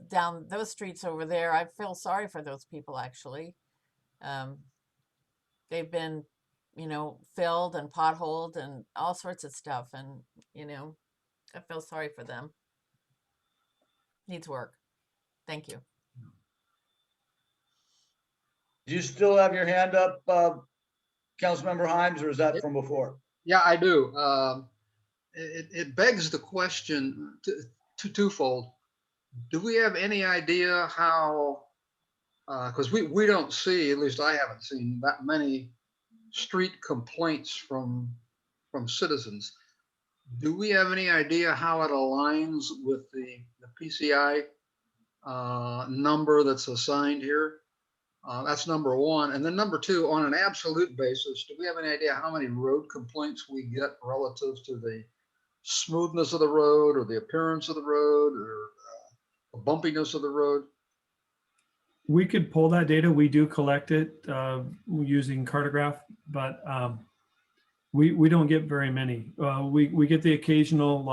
over there, I feel sorry for those people, actually. They've been, you know, filled and potholed and all sorts of stuff. And, you know, I feel sorry for them. Needs work. Thank you. Do you still have your hand up, Councilmember Himes, or is that from before? Yeah, I do. It begs the question twofold. Do we have any idea how, because we don't see, at least I haven't seen that many street complaints from citizens. Do we have any idea how it aligns with the PCI number that's assigned here? That's number one. And then number two, on an absolute basis, do we have any idea how many road complaints we get relative to the smoothness of the road or the appearance of the road or the bumpiness of the road? We could pull that data. We do collect it using Cartograph, but we don't get very many. We get the occasional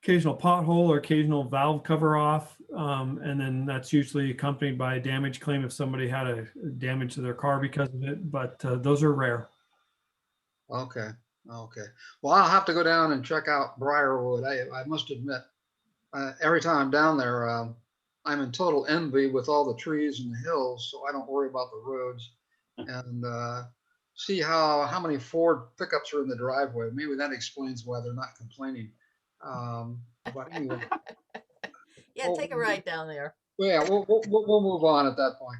pothole or occasional valve cover off, and then that's usually accompanied by a damage claim if somebody had a damage to their car because of it. But those are rare. Okay. Well, I'll have to go down and check out Briarwood. I must admit, every time I'm down there, I'm in total envy with all the trees and the hills, so I don't worry about the roads. And see how many Ford pickups are in the driveway. Maybe that explains why they're not complaining. But anyway. Yeah, take a ride down there. Well, yeah, we'll move on at that point.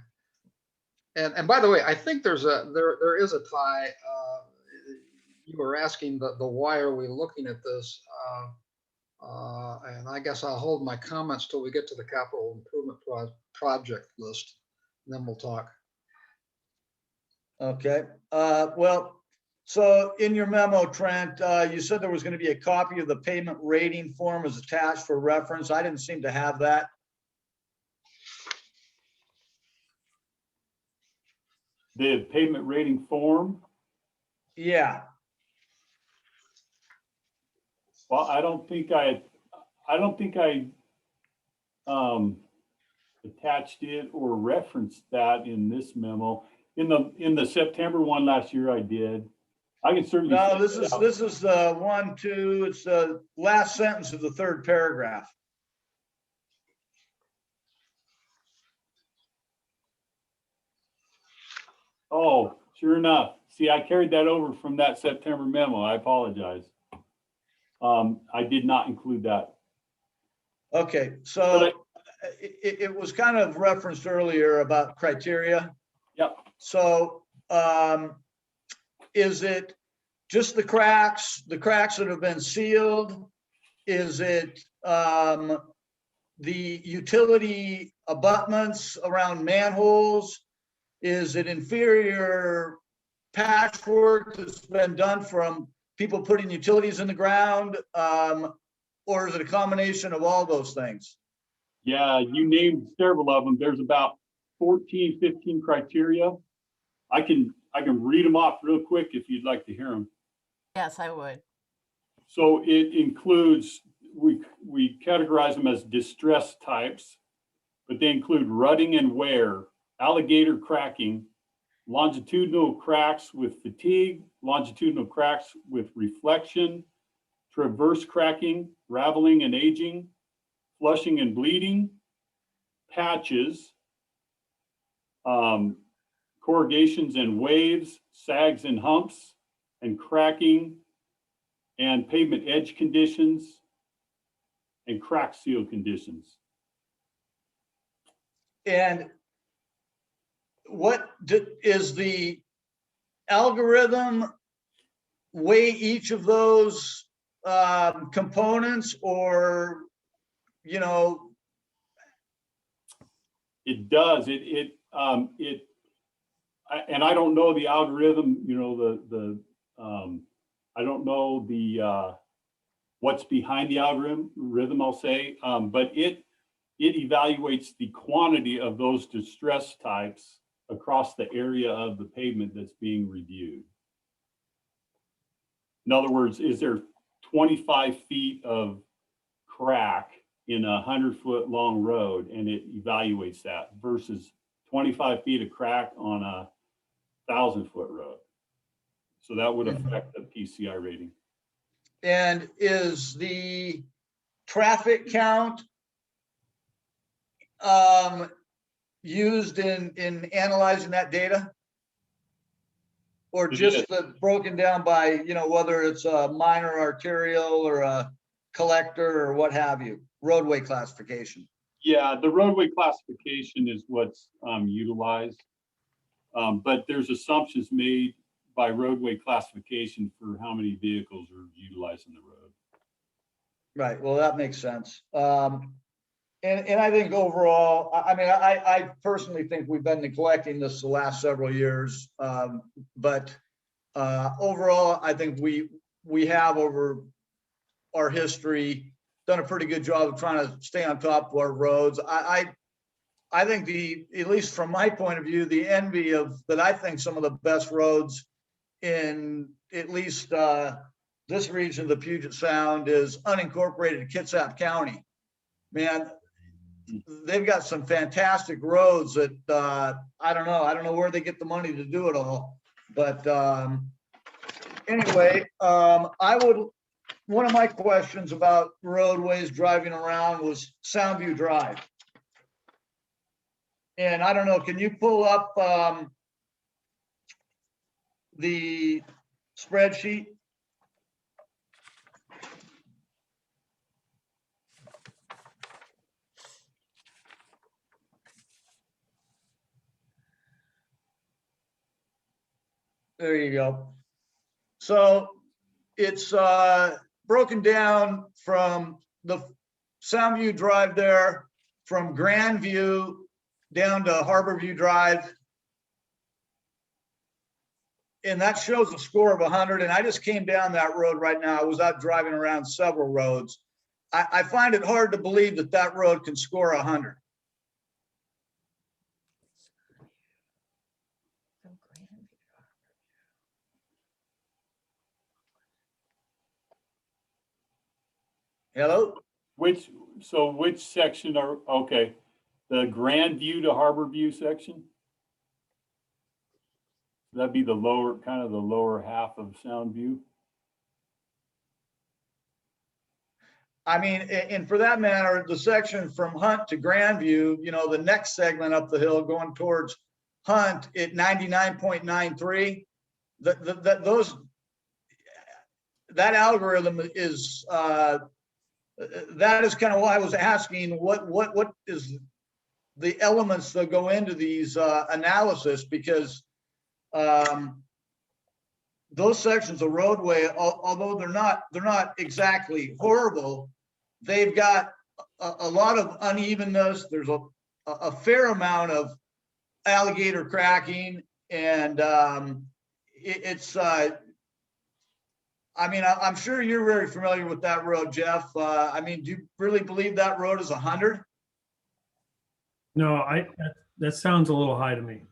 And by the way, I think there is a tie. you were asking the why are we looking at this? And I guess I'll hold my comments till we get to the capital improvement project list, and then we'll talk. Okay, well, so in your memo, Trent, you said there was going to be a copy of the payment rating form as attached for reference. I didn't seem to have that. The payment rating form, Yeah, well, I don't think I attached it or referenced that in this memo. In the September one last year, I did. I can certainly. no, send this it is, out. this is one, two, it's the last sentence of the third paragraph. Oh, sure enough. See, I carried that over from that September memo. I apologize. I did not include that. Okay, But so it was kind of referenced earlier about criteria. Yep. So, is it just the cracks that have been sealed? Is it, the utility abutments around manholes? Is it inferior patchwork that's been done from people putting utilities in the ground? Or is it a combination of all those things? Yeah, you named several of them. There's about 14, 15 criteria. I can read them off real quick if you'd like to hear them. Yes, I would. So it includes, we categorize them as distress types, but they include rutting and wear, alligator cracking, longitudinal cracks with fatigue, longitudinal cracks with reflection, traverse cracking, raveling and aging, flushing and bleeding, patches, corrugations and waves, sags and humps, and cracking, and pavement edge conditions, and crack seal conditions. And is the algorithm weigh each of those components, or, you know? It does, and I don't know the algorithm, you know, I don't know the, what's behind the algorithm, I'll say, but it evaluates the quantity of those distress types across the area of the pavement that's being reviewed. In other words, is there 25 feet of crack in a 100-foot long road, and it evaluates that versus 25 feet of crack on a 1,000-foot road. So that would affect the PCI rating. And is the traffic count used in analyzing that data? Or It just is. broken down by, you know, whether it's a minor arterial or a collector or what have you, roadway classification? Yeah, the roadway classification is what's utilized. But there's assumptions made by roadway classification for how many vehicles are utilizing the road. Right, well, that makes sense. And I think overall, I mean, I personally think we've been neglecting this the last several years. But overall, I think we have, over our history, done a pretty good job of trying to stay on top of our roads. I think at least from my point of view, the envy of that, I think some of the best roads in at least this region of the Puget Sound is unincorporated Kitsap County. Man, they've got some fantastic roads that I don't know where they get the money to do it all. But anyway, one of my questions about roadways driving around was Soundview Drive. And I don't know, can you pull up the spreadsheet? There you go. So it's broken down from the Soundview Drive there, from Grandview down to Harborview Drive. And that shows a score of 100. And I just came down that road right now. I was out driving around several roads. I find it hard to believe that that road can score 100. Hello? Which section are, okay, the Grandview to Harborview section? That'd be the lower, kind of the lower half of Soundview. I mean, and for that matter, the section from Hunt to Grandview, you know, the next segment up the hill going towards Hunt at 99.93, that algorithm is, that is kind of why I was asking what is the elements that go into these analysis, because those sections of roadway, although they're not exactly horrible, they've got a lot of unevenness. There's a fair amount of alligator cracking, and it's I mean, I'm sure you're very familiar with that road, Jeff. I mean, do you really believe that road is 100? No, that sounds a little high to me.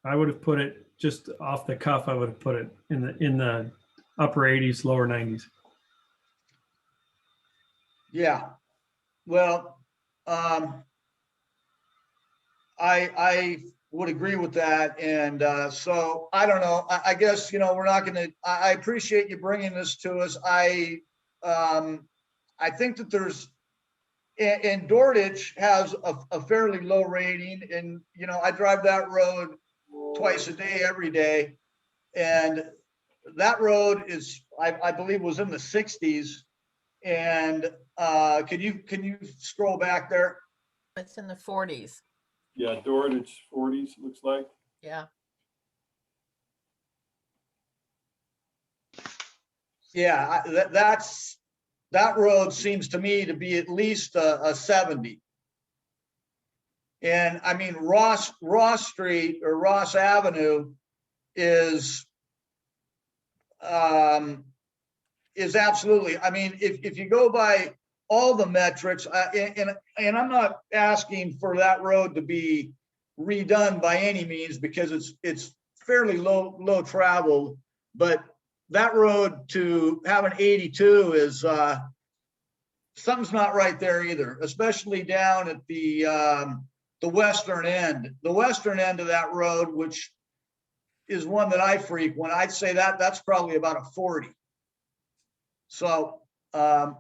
I would have put it just off the cuff. I would have put it in the upper 80s, lower 90s. Yeah. Well, I would agree with that. And so I don't know. I guess, you know, we're not going to, I appreciate you bringing this to us. I think that there's, and Dordich has a fairly low rating, and, you know, I drive that road twice a day, every day. And that road is, I believe, was in the 60s. And can you scroll back there? It's in the 40s. Yeah, Dordich 40s, looks like. Yeah. Yeah, that road seems to me to be at least a 70. And I mean, Ross Street or Ross Avenue is absolutely, I mean, if you go by all the metrics, and I'm not asking for that road to be redone by any means, because it's fairly low traveled, but that road to have an 82 is something's not right there either, especially down at the western end. The western end of that road, which is one that I frequent, I'd say that's probably about a 40. So I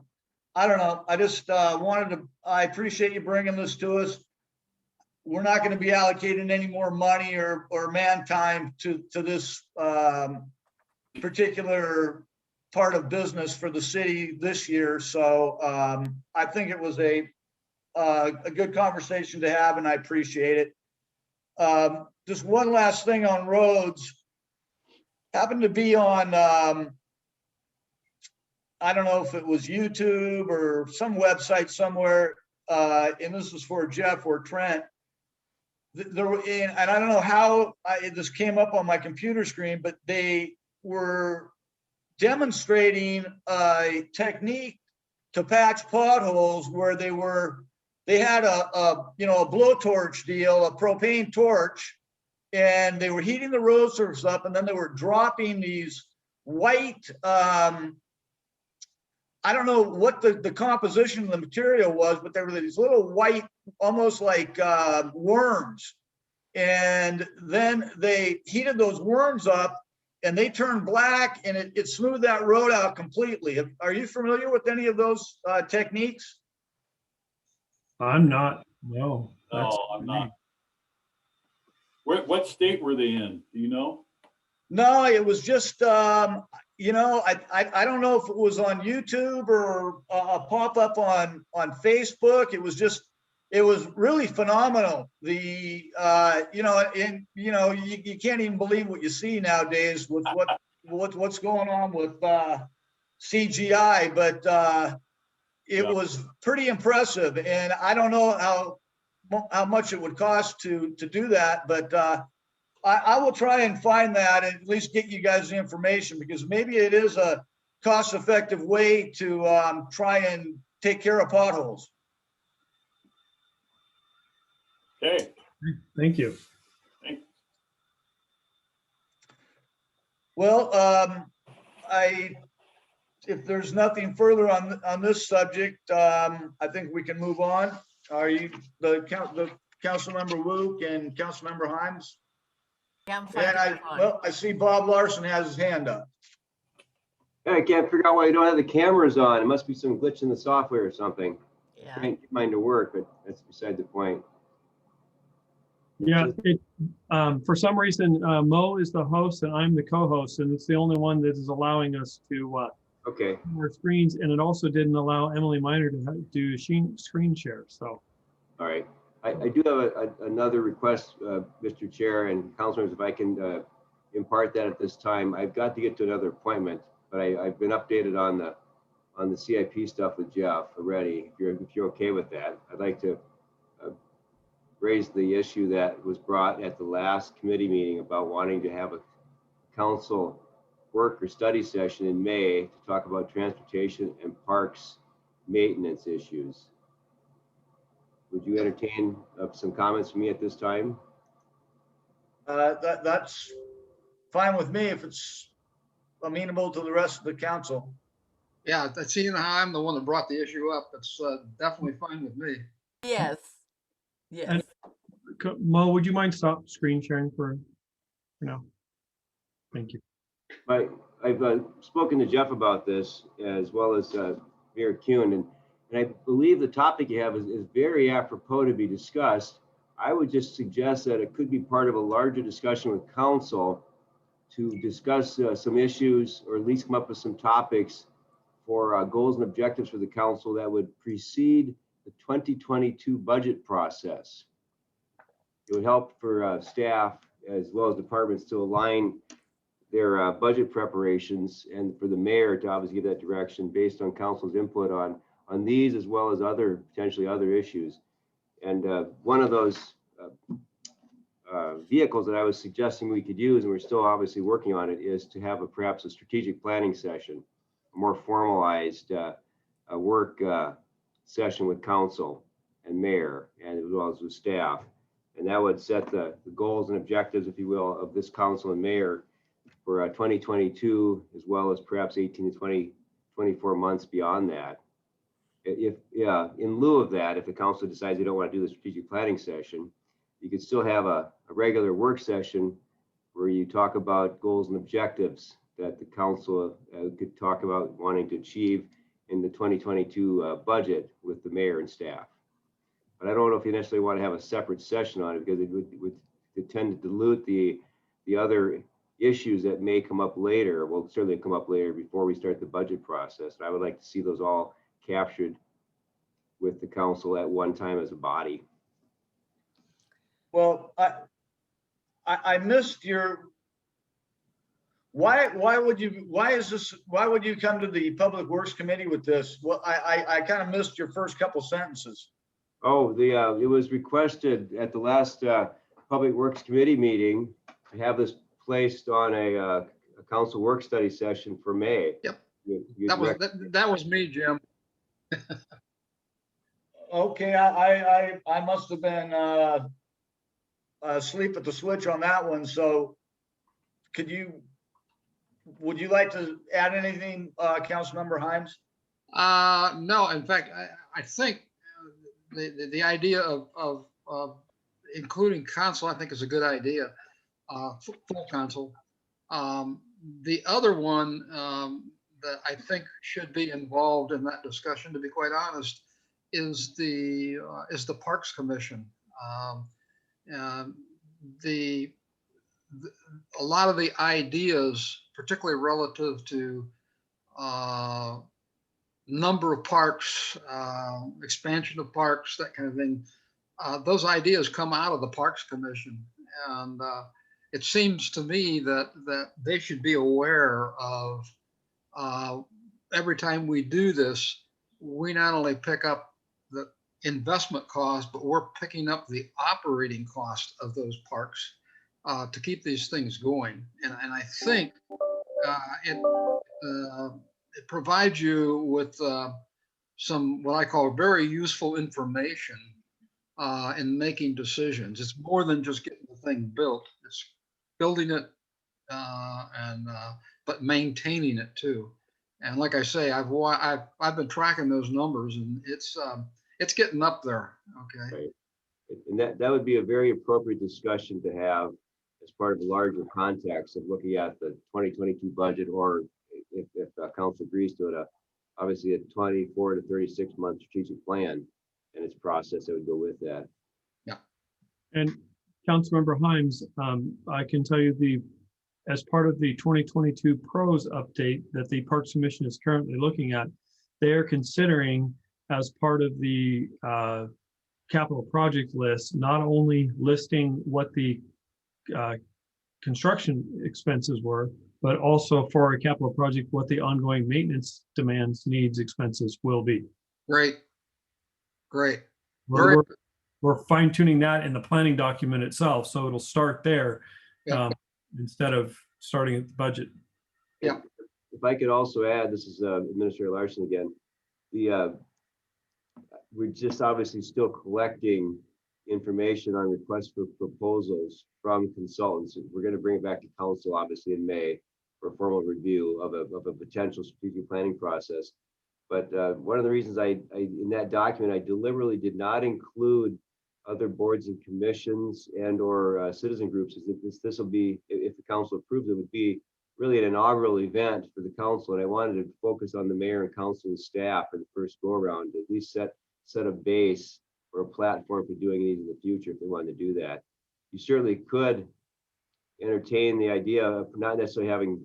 don't know. I just I appreciate you bringing this to us. We're not going to be allocating any more money or man time to this particular part of business for the city this year. So I think it was a good conversation to have, and I appreciate it. Just one last thing on roads. Happened to be on, I don't know if it was YouTube or some website somewhere, and this is for Jeff or Trent. And I don't know how this came up on my computer screen, but they were demonstrating a technique to patch potholes where they had a blowtorch deal, a propane torch, and they were heating the road surface up, and then they were dropping these white, I don't know what the composition of the material was, but there were these little white, almost like worms. And then they heated those worms up, and they turned black, and it smoothed that road out completely. Are you familiar with any of those techniques? I'm not. No. No, I'm not. What state were they in? Do you know? No, it was just, you know, I don't know if it was on YouTube or a pop-up on Facebook. It was really phenomenal. You know, and you know, you can't even believe what you see nowadays with what's going on with CGI, but it Yeah. was pretty impressive. And I don't know how much it would cost to do that, but I will try and find that and at least get you guys the information, because maybe it is a cost-effective way to try and take care of potholes. Okay, Thank you. Well, if there's nothing further on this subject, I think we can move on. Are you, the Councilmember Luke and Councilmember Himes? Yeah, I'm fine. And fine. well, I see Bob Larson has his hand up. I can't figure out why you don't have the cameras on. It must be some glitch in the software or something. Yeah. Trying to get mine to work, but that's beside the point. Yeah, for some reason, Mo is the host and I'm the co-host, and it's the only one that is allowing us to Okay, our screens, and it also didn't allow Emily Minor to do screen share, so. all right. I do have another request, Mr. Chair and councilors, if I can impart that at this time. I've got to get to another appointment, but I've been updated on the CIP stuff with Jeff already. If you're okay with that, I'd like to raise the issue that was brought at the last committee meeting about wanting to have a council work or study session in May to talk about transportation and parks maintenance issues. Would you entertain some comments from me at this time? That's fine with me if it's amenable to the rest of the council. Yeah, seeing how I'm the one that brought the issue up, it's definitely fine with me. Yes. Yes. And- Mo, would you mind stop screen sharing for now? Thank you. I've spoken to Jeff about this, as well as Mayor Kuhn, and I believe the topic you have is very apropos to be discussed. I would just suggest that it could be part of a larger discussion with council to discuss some issues, or at least come up with some topics for goals and objectives for the council that would precede the 2022 budget process. It would help for staff as well as departments to align their budget preparations, and for the mayor to obviously give that direction based on council's input on these, as well as potentially other issues. And one of those vehicles that I was suggesting we could use, and we're still obviously working on it, is to have perhaps a strategic planning session, a more formalized work session with council and mayor, and as well as with staff. And that would set the goals and objectives, if you will, of this council and mayor for 2022, as well as perhaps 18 to 24 months beyond that. In lieu of that, if the council decides they don't want to do the strategic planning session, you could still have a regular work session where you talk about goals and objectives that the council could talk about wanting to achieve in the 2022 budget with the mayor and staff. But I don't know if you necessarily want to have a separate session on it, because it would tend to dilute the other issues that may come up later. Will certainly come up later before we start the budget process. And I would like to see those all captured with the council at one time as a body. Well, I missed your, why would you come to the Public Works Committee with this? Well, I kind of missed your first couple sentences. Oh, it was requested at the last Public Works Committee meeting to have this placed on a council work study session for May. Yep. That was me, Jim. Okay, I must have been asleep at the switch on that one. So would you like to add anything, Councilmember Himes? No, in fact, I think the idea of including council, I think, is a good idea, full council. The other one that I think should be involved in that discussion, to be quite honest, is the Parks Commission. A lot of the ideas, particularly relative to number of parks, expansion of parks, that kind of thing, those ideas come out of the Parks Commission. And it seems to me that they should be aware of, every time we do this, we not only pick up the investment cost, but we're picking up the operating cost of those parks to keep these things going. And I think it provides you with some what I call very useful information in making decisions. It's more than just getting the thing built. It's building it but maintaining it too. And like I say, I've been tracking those numbers, and it's getting up there. Okay. Right. And that would be a very appropriate discussion to have as part of the larger context of looking at the 2022 budget, or if council agrees to it, obviously a 24 to 36 month strategic plan and its process that would go with that. And Councilmember Himes, I can tell you as part of the 2022 PROS update that the Parks Commission is currently looking at, they are considering as part of the capital project list, not only listing what the construction expenses were, but also for a capital project, what the ongoing maintenance demands, needs, expenses will be. Great. Great. We're fine tuning that in the planning document itself, so it'll start there instead of starting at the budget. Yeah. If I could also add, this is Administrator Larson again. We're just obviously still collecting information on requests for proposals from consultants. We're going to bring it back to council obviously in May for a formal review of a potential strategic planning process. But one of the reasons I in that document, I deliberately did not include other boards and commissions and or citizen groups is that this will be, if the council approves, it would be really an inaugural event for the council. And I wanted to focus on the mayor and council and staff for the first go around, to at least set a base or a platform for doing it in the future if they wanted to do that. You certainly could entertain the idea of not necessarily having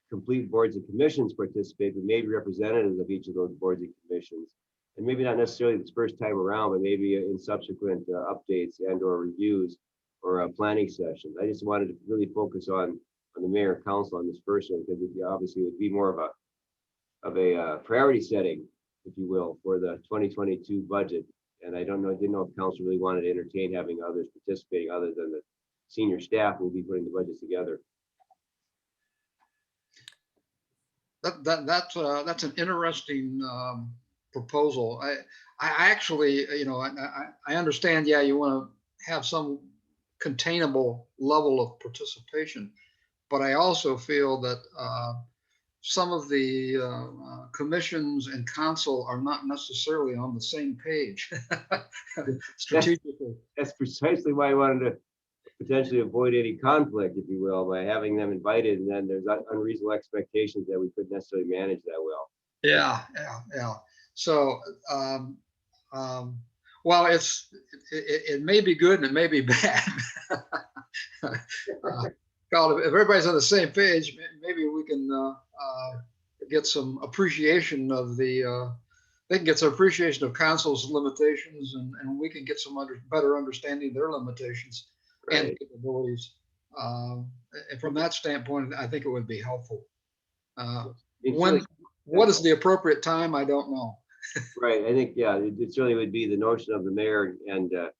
complete boards and commissions participate, but maybe representatives of each of those boards and commissions. And maybe not necessarily this first time around, but maybe in subsequent updates and or reviews or planning sessions. I just wanted to really focus on the mayor and council on this first one, because obviously it would be more of a priority setting, if you will, for the 2022 budget. And I didn't know if council really wanted to entertain having others participating other than the senior staff who will be putting the budgets together. That's an interesting proposal. I actually, I understand. Yeah, you want to have some containable level of participation, but I also feel that some of the commissions and council are not necessarily on the same page strategically. That's precisely why I wanted to potentially avoid any conflict, if you will, by having them invited, and then there's unreasonable expectations that we couldn't necessarily manage that well. Yeah. So, well, it may be good and it may be bad. If everybody's on the same page, maybe we can get some appreciation of they can get some appreciation of council's limitations, and we can get some better understanding of their limitations and capabilities. And from that standpoint, I think it would be helpful. What is the appropriate time? I don't know. Right. I think, yeah, it certainly would be the notion of the mayor and, or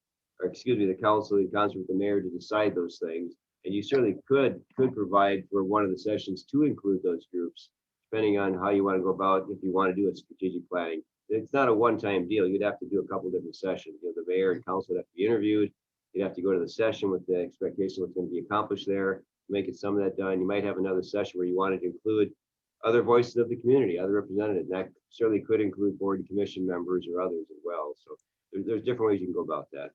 excuse me, the council in concert with the mayor to decide those things. And you certainly could provide for one of the sessions to include those groups, depending on how you want to go about, if you want to do a strategic planning. It's not a one-time deal. You'd have to do a couple different sessions. The mayor and council would have to be interviewed. You'd have to go to the session with the expectation of what's going to be accomplished there, make it some of that done. You might have another session where you wanted to include other voices of the community, other representatives. And that certainly could include board and commission members or others as well. So there's different ways you can go about that.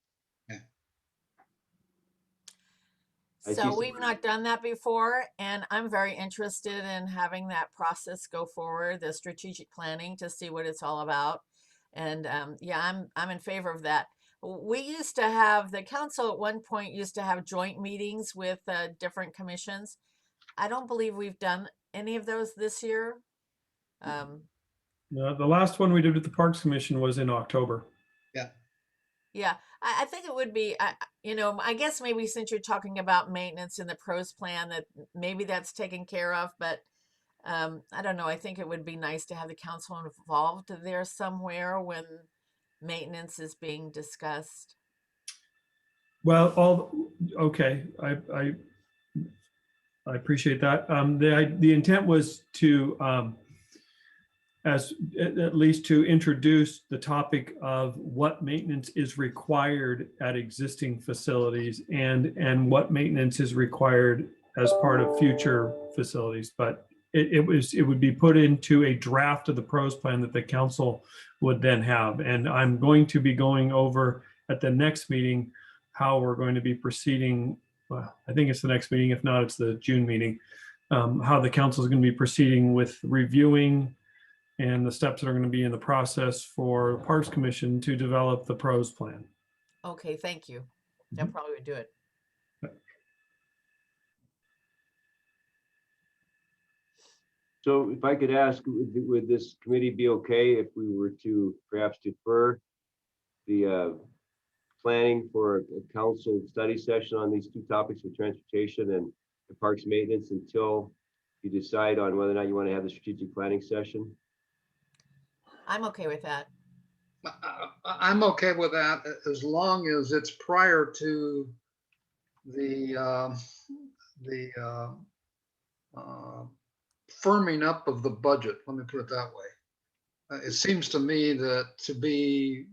So we've not done that before, and I'm very interested in having that process go forward, the strategic planning, to see what it's all about. And yeah, I'm in favor of that. We used to have, the council at one point used to have joint meetings with different commissions. I don't believe we've done any of those this year. The last one we did with the Parks Commission was in October. Yeah. Yeah, I think it would be, I guess maybe since you're talking about maintenance in the pros plan, that maybe that's taken care of, but I don't know. I think it would be nice to have the council involved there somewhere when maintenance is being discussed. Well, okay, I appreciate that. The intent was to, at least to introduce the topic of what maintenance is required at existing facilities and what maintenance is required as part of future facilities. But it would be put into a draft of the pros plan that the council would then have. And I'm going to be going over at the next meeting how we're going to be proceeding. Well, I think it's the next meeting. If not, it's the June meeting. How the council is going to be proceeding with reviewing and the steps that are going to be in the process for the Parks Commission to develop the pros plan. Okay, thank you. That Mhm. probably would do it. So if I could ask, would this committee be okay if we were to perhaps defer the planning for a council study session on these two topics of transportation and the parks maintenance until you decide on whether or not you want to have the strategic planning session? I'm okay with that. I'm okay with that as long as it's prior to the firming up of the budget. Let me put it that way. It seems to me that to be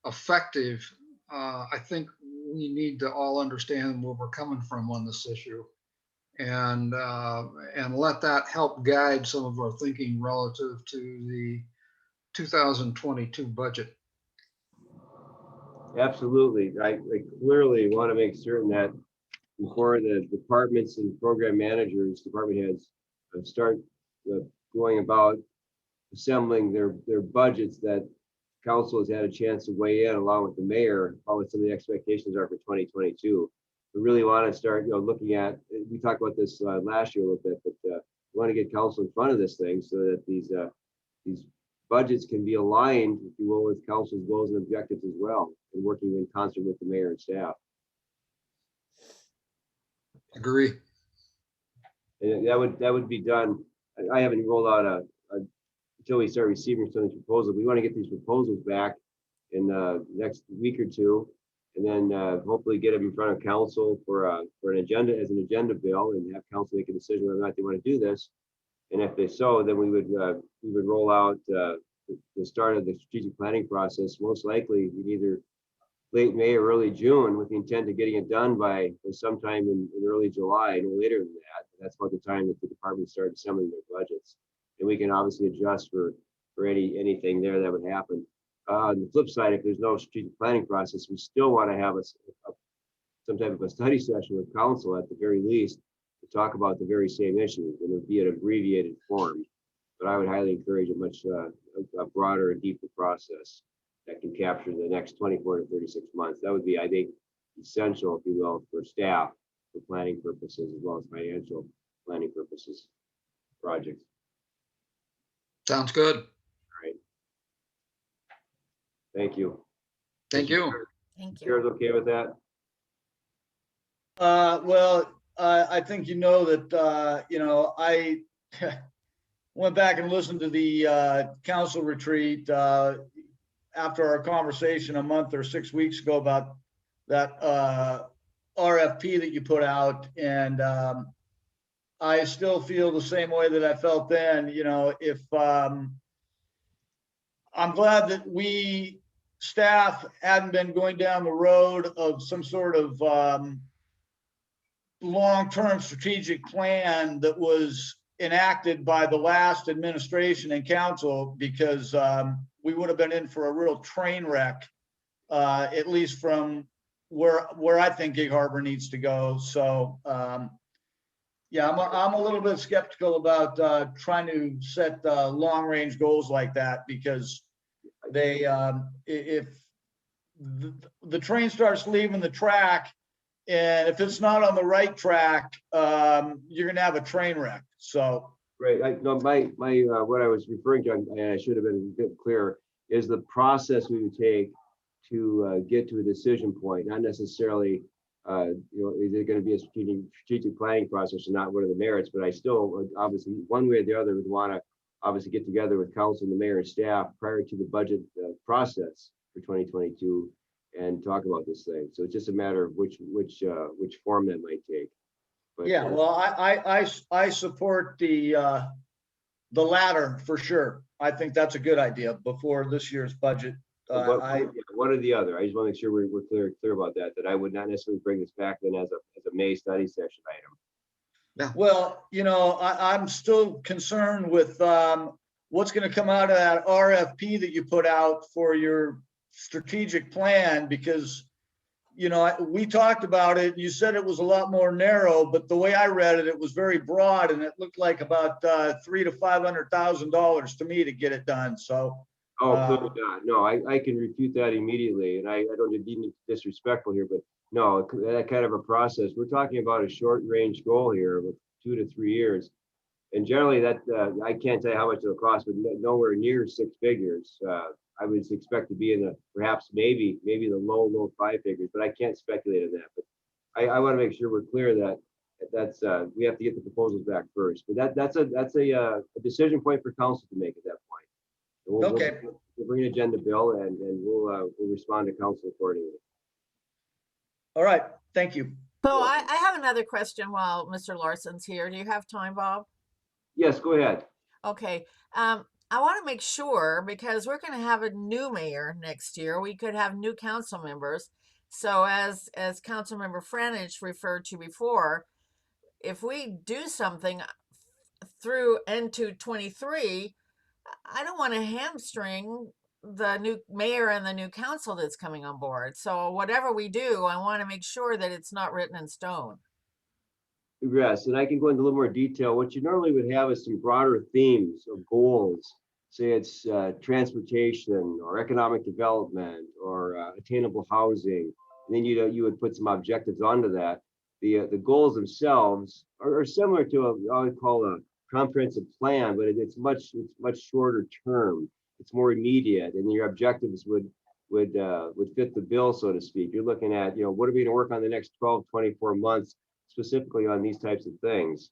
effective, I think we need to all understand where we're coming from on this issue, and let that help guide some of our thinking relative to the 2022 budget. Absolutely. I clearly want to make certain that before the departments and program managers, department heads start going about assembling their budgets, that council has had a chance to weigh in along with the mayor, how what some of the expectations are for 2022. We really want to start, looking at, we talked about this last year a little bit, but we want to get council in front of this thing so that these budgets can be aligned, if you will, with council's goals and objectives as well, and working in concert with the mayor and staff. Agree. And that would be done. I haven't rolled out until we start receiving some of these proposals. We want to get these proposals back in the next week or two, and then hopefully get them in front of council for an agenda bill, and have council make a decision whether or not they want to do this. And if they so, then we would roll out the start of the strategic planning process, most likely in either late May or early June, with the intent of getting it done by sometime in early July, no later than that. That's about the time that the departments start assembling their budgets. And we can obviously adjust for anything there that would happen. On the flip side, if there's no strategic planning process, we still want to have some type of a study session with council at the very least to talk about the very same issues, and it would be an abbreviated form. But I would highly encourage a much a broader and deeper process that can capture the next 24 to 36 months. That would be, I think, essential, if you will, for staff, for planning purposes, as well as financial planning purposes, projects. Sounds good. Thank you. Thank you. Thank you. Chair's okay with that? Well, I think that, I went back and listened to the council retreat after our conversation a month or 6 weeks ago about that RFP that you put out. And I still feel the same way that I felt then. If I'm glad that we staff hadn't been going down the road of some sort of long-term strategic plan that was enacted by the last administration and council, because we would have been in for a real train wreck, at least from where I think Gig Harbor needs to go. So yeah, I'm a little bit skeptical about trying to set long-range goals like that, because if the train starts leaving the track, and if it's not on the right track, you're gonna have a train wreck. So Right. No, my what I was referring to, and I should have been a bit clearer, is the process we would take to get to a decision point, not necessarily, is it going to be a strategic planning process or not? What are the merits? But I still, obviously, one way or the other, would want to obviously get together with council and the mayor and staff prior to the budget process for 2022 and talk about this thing. So it's just a matter of which form that might take. But, Yeah, well, I support the latter for sure. I think that's a good idea before this year's budget. One or the other. I just want to make sure we're clear about that. That I would not necessarily bring this back then as a May study session item. Well, I'm still concerned with what's going to come out of that RFP that you put out for your strategic plan, because we talked about it. You said it was a lot more narrow, but the way I read it, it was very broad, and it looked like about $300,000 to $500,000 to me to get it done. So. Oh, clearly not. No, I can refute that immediately, and I don't need to be disrespectful here, but no, that kind of a process. We're talking about a short range goal here of 2 to 3 years, and generally that I can't tell you how much it'll cost, but nowhere near 6 figures. I would expect to be in the perhaps maybe the low 5 figures, but I can't speculate on that. But I want to make sure we're clear that that's we have to get the proposals back first. But that's a decision point for council to make at that point. Okay. We'll bring an agenda bill and we'll respond to council accordingly. All right. Thank you. So I have another question while Mr. Larson's here. Do you have time, Bob? Yes, go ahead. Okay. I want to make sure, because we're going to have a new mayor next year. We could have new council members. So as Councilmember Franich referred to before, if we do something through into 23, I don't want to hamstring the new mayor and the new council that's coming on board. So whatever we do, I want to make sure that it's not written in stone. Yes, and I can go into a little more detail. What you normally would have is some broader themes of goals. Say it's transportation or economic development or attainable housing. And then you would put some objectives onto that. The goals themselves are similar to what I would call a comprehensive plan, but it's much shorter term. It's more immediate, and your objectives would fit the bill, so to speak. You're looking at, what are we going to work on the next 12, 24 months, specifically on these types of things.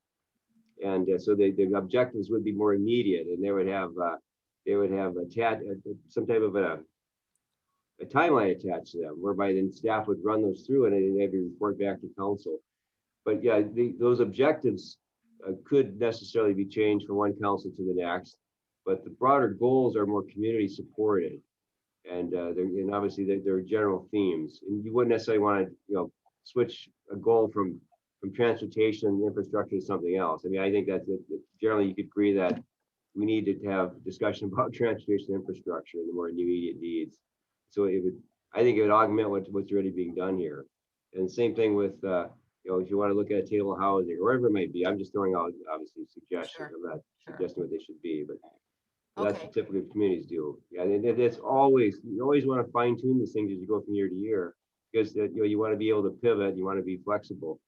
And so the objectives would be more immediate, and they would have some type of a timeline attached to them, whereby then staff would run those through and then maybe report back to council. But yeah, those objectives could necessarily be changed from one council to the next, but the broader goals are more community supported, and obviously they're general themes, and you wouldn't necessarily want to switch a goal from transportation infrastructure to something else. I mean, I think that generally you could agree that we need to have discussion about transportation infrastructure and the more immediate needs. So I think it would augment what's already being done here. And same thing with if you want to look at attainable housing or whatever it might be. I'm just throwing out obviously suggestions. Sure. I'm not suggesting what they should be, but that's Okay. what typically communities do. Yeah, and it's always, you always want to fine tune these things as you go from year to year, because you want to be able to pivot, you want to be flexible,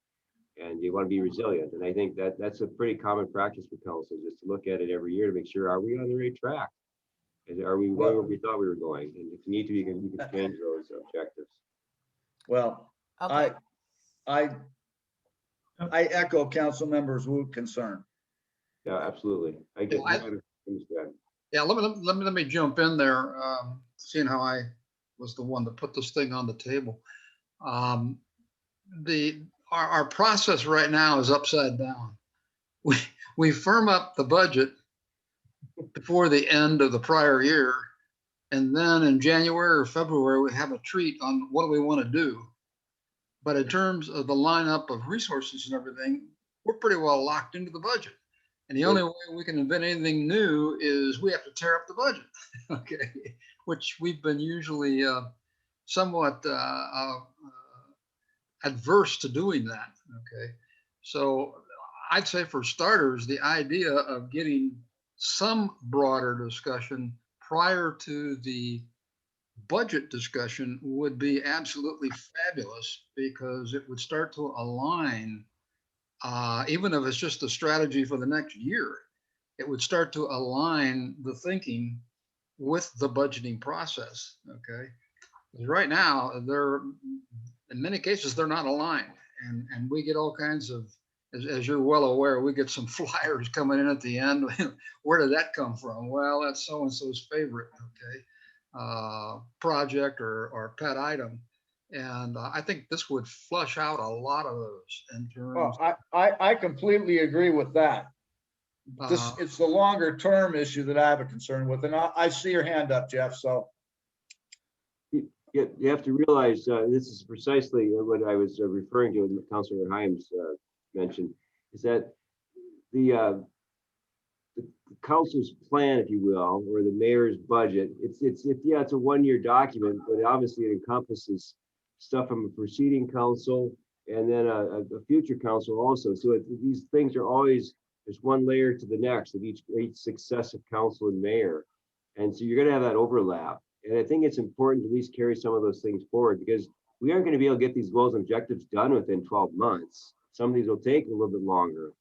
and you want to be resilient. And I think that's a pretty common practice for council, just to look at it every year to make sure, are we on the right track? Are we going where we thought we were going? And if you need to, you can change those objectives. Well, Okay. I echo council members' concern. Yeah, absolutely. I get. I- Understand. Yeah, let me jump in there, seeing how I was the one that put this thing on the table. Our process right now is upside down. We firm up the budget before the end of the prior year, and then in January or February, we have a treat on what do we want to do. But in terms of the lineup of resources and everything, we're pretty well locked into the budget. And the only way we can invent anything new is we have to tear up the budget, okay? Which we've been usually somewhat adverse to doing that, okay? So I'd say for starters, the idea of getting some broader discussion prior to the budget discussion would be absolutely fabulous, because it would start to align, even if it's just a strategy for the next year, it would start to align the thinking with the budgeting process, okay? 'Cause right now, they're, in many cases, they're not aligned. And we get all kinds of, as you're well aware, we get some flyers coming in at the end. Where did that come from? Well, that's so-and-so's favorite, okay, project or pet item. And I think this would flush out a lot of those in terms. Well, I completely agree with that. This, it's the longer term issue that I have a concern with, and I see your hand up, Jeff, so. You have to realize, this is precisely what I was referring to, and Councilor Himes mentioned, is that the council's plan, if you will, or the mayor's budget, it's a one-year document, but obviously it encompasses stuff from a preceding council and then a future council also. So these things are always, there's one layer to the next of each successive council and mayor. And so you're gonna have that overlap. And I think it's important to at least carry some of those things forward, because we aren't gonna be able to get these goals and objectives done within 12 months. Some of these will take a little bit longer.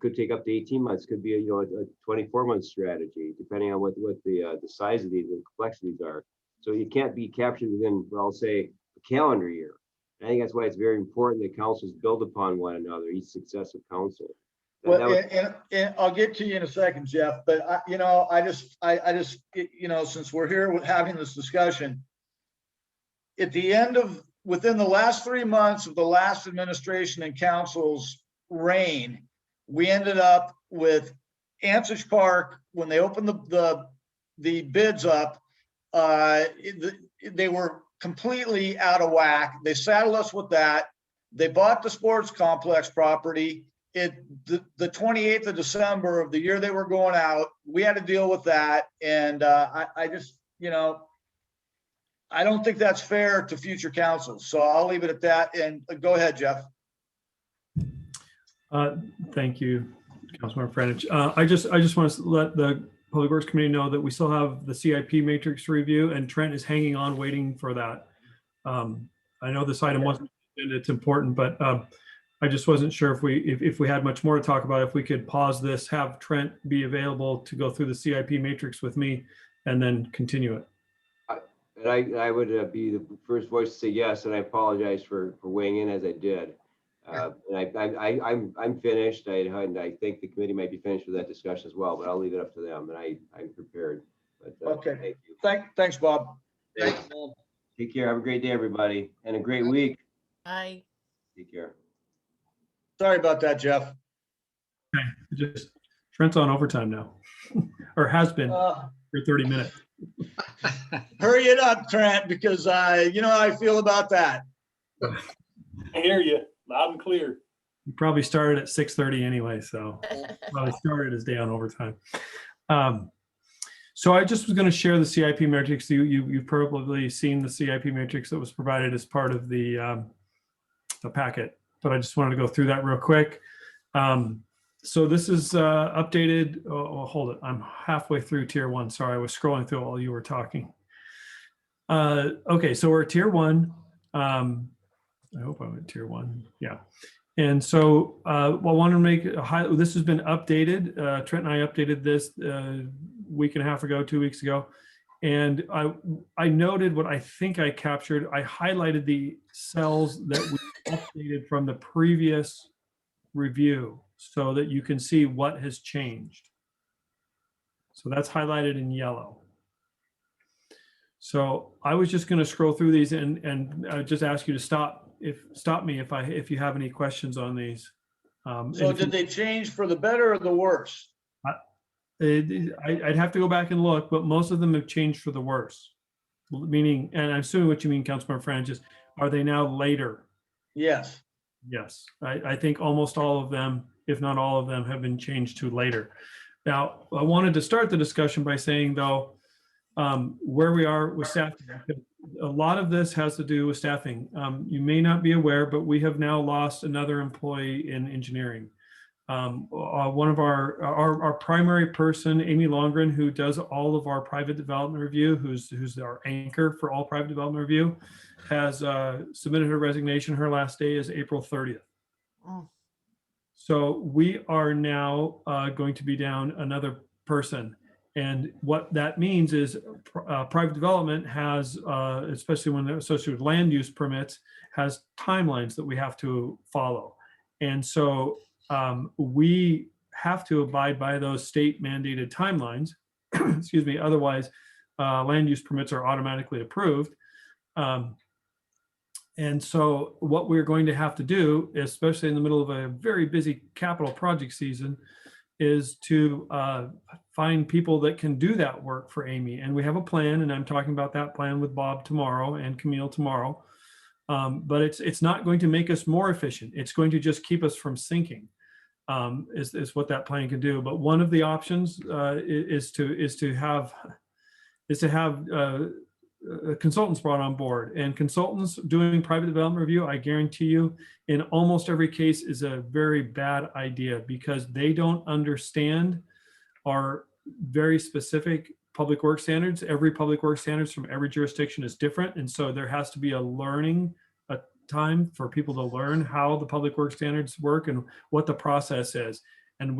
Could take up to 18 months, could be a 24-month strategy, depending on what the size of these and complexities are. So you can't be captured within, well, I'll say, a calendar year. And I think that's why it's very important that councils build upon one another, each successive council. Well, and I'll get to you in a second, Jeff, but I just, since we're here with having this discussion, at the end of, within the last 3 months of the last administration and council's reign, we ended up with Ansich Park, when they opened the bids up, they were completely out of whack. They saddled us with that. They bought the sports complex property. The 28th of December of the year they were going out, we had to deal with that. And I just, I don't think that's fair to future councils. So I'll leave it at that. And go ahead, Jeff. Thank you, Councilmember Franich. I just want to let the Public Works Committee know that we still have the CIP matrix review, and Trent is hanging on waiting for that. I know this item wasn't, it's important, but I just wasn't sure if we had much more to talk about, if we could pause this, have Trent be available to go through the CIP matrix with me and then continue it. And I would be the first voice to say yes, and I apologize for weighing in as I did. And I'm finished. And I think the committee might be finished with that discussion as well, but I'll leave it up to them. And I'm prepared. But, Okay. Thank you. Thanks, Bob. Thanks. Take care. Have a great day, everybody, and a great week. Bye. Take care. Sorry about that, Jeff. Okay, just Trent's on overtime now, or has been for 30 minutes. Hurry it up, Trent, because you know how I feel about that. I hear you loud and clear. He probably started at 6:30 anyway, so probably started his day on overtime. So I just was going to share the CIP matrix. You've probably seen the CIP matrix that was provided as part of the packet, but I just wanted to go through that real quick. So this is updated. Oh, hold it. I'm halfway through tier 1. Sorry, I was scrolling through while you were talking. Okay, so we're at tier 1. I hope I'm at tier 1. Yeah. And so I want to make a highlight. This has been updated. Trent and I updated this week and a half ago, 2 weeks ago. And I noted what I think I captured. I highlighted the cells that we updated from the previous review so that you can see what has changed. So that's highlighted in yellow. So I was just going to scroll through these and just ask you to stop me if you have any questions on these. So did they change for the better or the worse? I'd have to go back and look, but most of them have changed for the worse. Meaning, and I'm assuming what you mean, Councilmember Francis, are they now later? Yes. Yes, I think almost all of them, if not all of them, have been changed to later. Now, I wanted to start the discussion by saying, though, where we are with staffing. A lot of this has to do with staffing. You may not be aware, but we have now lost another employee in engineering. One of our primary person, Amy Longren, who does all of our private development review, who's our anchor for all private development review, has submitted her resignation. Her last day is April 30th. Oh. So we are now going to be down another person. And what that means is private development has, especially when they're associated with land use permits, has timelines that we have to follow. And so we have to abide by those state mandated timelines. Excuse me. Otherwise, land use permits are automatically approved. And so what we're going to have to do, especially in the middle of a very busy capital project season, is to find people that can do that work for Amy. And we have a plan, and I'm talking about that plan with Bob tomorrow and Camille tomorrow. But it's not going to make us more efficient. It's going to just keep us from sinking, is what that plan can do. But one of the options is to have consultants brought on board, and consultants doing private development review, I guarantee you, in almost every case is a very bad idea, because they don't understand our very specific public work standards. Every public work standards from every jurisdiction is different. And so there has to be a learning time for people to learn how the public work standards work and what the process is. And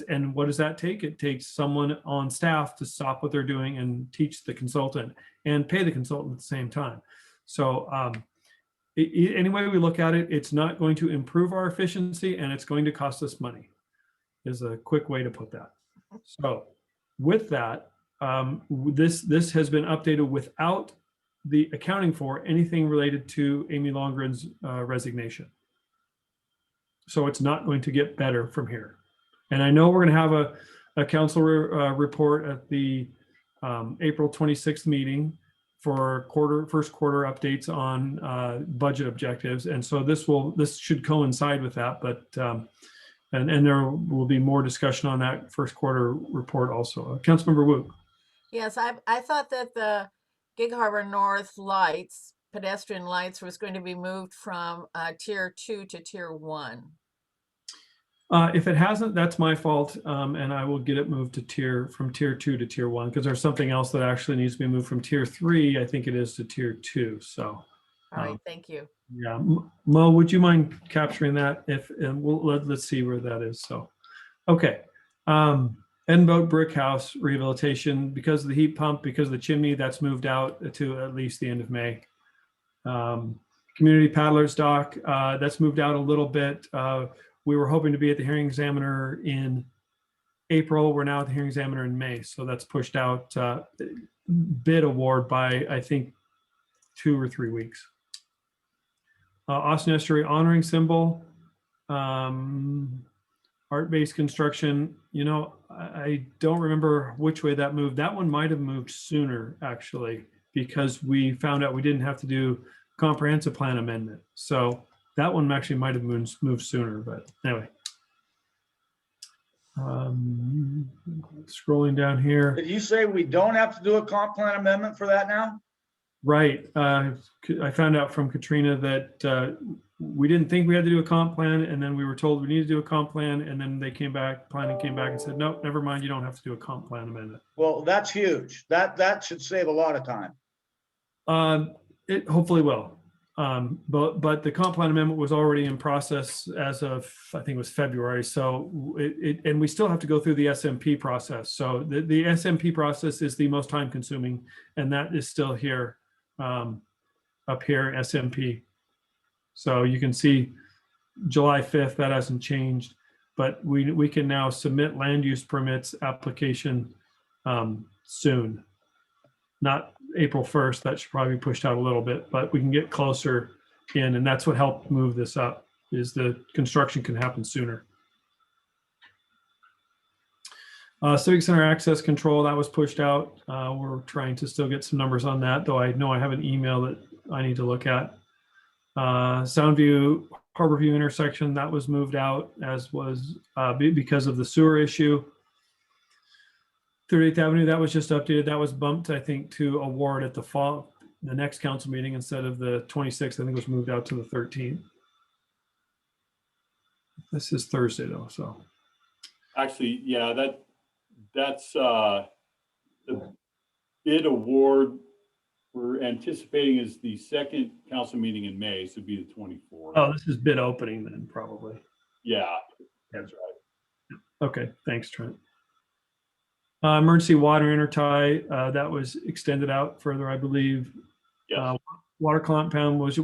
and what does that take? It takes someone on staff to stop what they're doing and teach the consultant and pay the consultant at the same time. So any way we look at it, it's not going to improve our efficiency, and it's going to cost us money, is a quick way to put that. So with that, this has been updated without the accounting for anything related to Amy Longren's resignation. So it's not going to get better from here. And I know we're going to have a council report at the April 26th meeting for first quarter updates on budget objectives. And so this should coincide with that, but and there will be more discussion on that first quarter report also. Councilmember Wu. Yes, I thought that the Gig Harbor North lights, pedestrian lights, was going to be moved from tier 2 to tier 1. If it hasn't, that's my fault, and I will get it moved to from tier 2 to tier 1, because there's something else that actually needs to be moved from tier 3, I think it is, to tier 2. So, all right, thank you. Yeah, Mo, would you mind capturing that? And let's see where that is. So, okay. Edinburgh Brick House rehabilitation, because of the heat pump, because of the chimney, that's moved out to at least the end of May. Community Paddlers Dock, that's moved out a little bit. We were hoping to be at the hearing examiner in April. We're now at the hearing examiner in May. So that's pushed out bid award by, I think, 2 or 3 weeks. Austin Estuary honoring symbol, art-based construction. You know, I don't remember which way that moved. That one might have moved sooner, actually, because we found out we didn't have to do comprehensive plan amendment. So that one actually might have moved sooner, but anyway. Scrolling down here. Did you say we don't have to do a comp plan amendment for that now? Right. I found out from Katrina that we didn't think we had to do a comp plan, and then we were told we need to do a comp plan, and then planning came back and said, no, never mind, you don't have to do a comp plan amendment. Well, that's huge. That should save a lot of time. It hopefully will. But the comp plan amendment was already in process as of, I think it was February. So and we still have to go through the SMP process. So the SMP process is the most time consuming, and that is still here, up here, SMP. So you can see July 5th, that hasn't changed, but we can now submit land use permits application soon. Not April 1st, that should probably be pushed out a little bit, but we can get closer in, and that's what helped move this up, is the construction can happen sooner. Civic Center access control, that was pushed out. We're trying to still get some numbers on that, though I know I have an email that I need to look at. Soundview Harborview intersection, that was moved out, as was because of the sewer issue. 38th Avenue, that was just updated. That was bumped, I think, to award at the next council meeting instead of the 26th. I think it was moved out to the 13th. This is Thursday though, so. Actually, yeah, that's the bid award we're anticipating is the second council meeting in May, so it'd be the 24th. Oh, this is bid opening then, probably. Yeah, that's right. Okay, thanks, Trent. Emergency water intertie, that was extended out further, I believe. Yes. Water compound was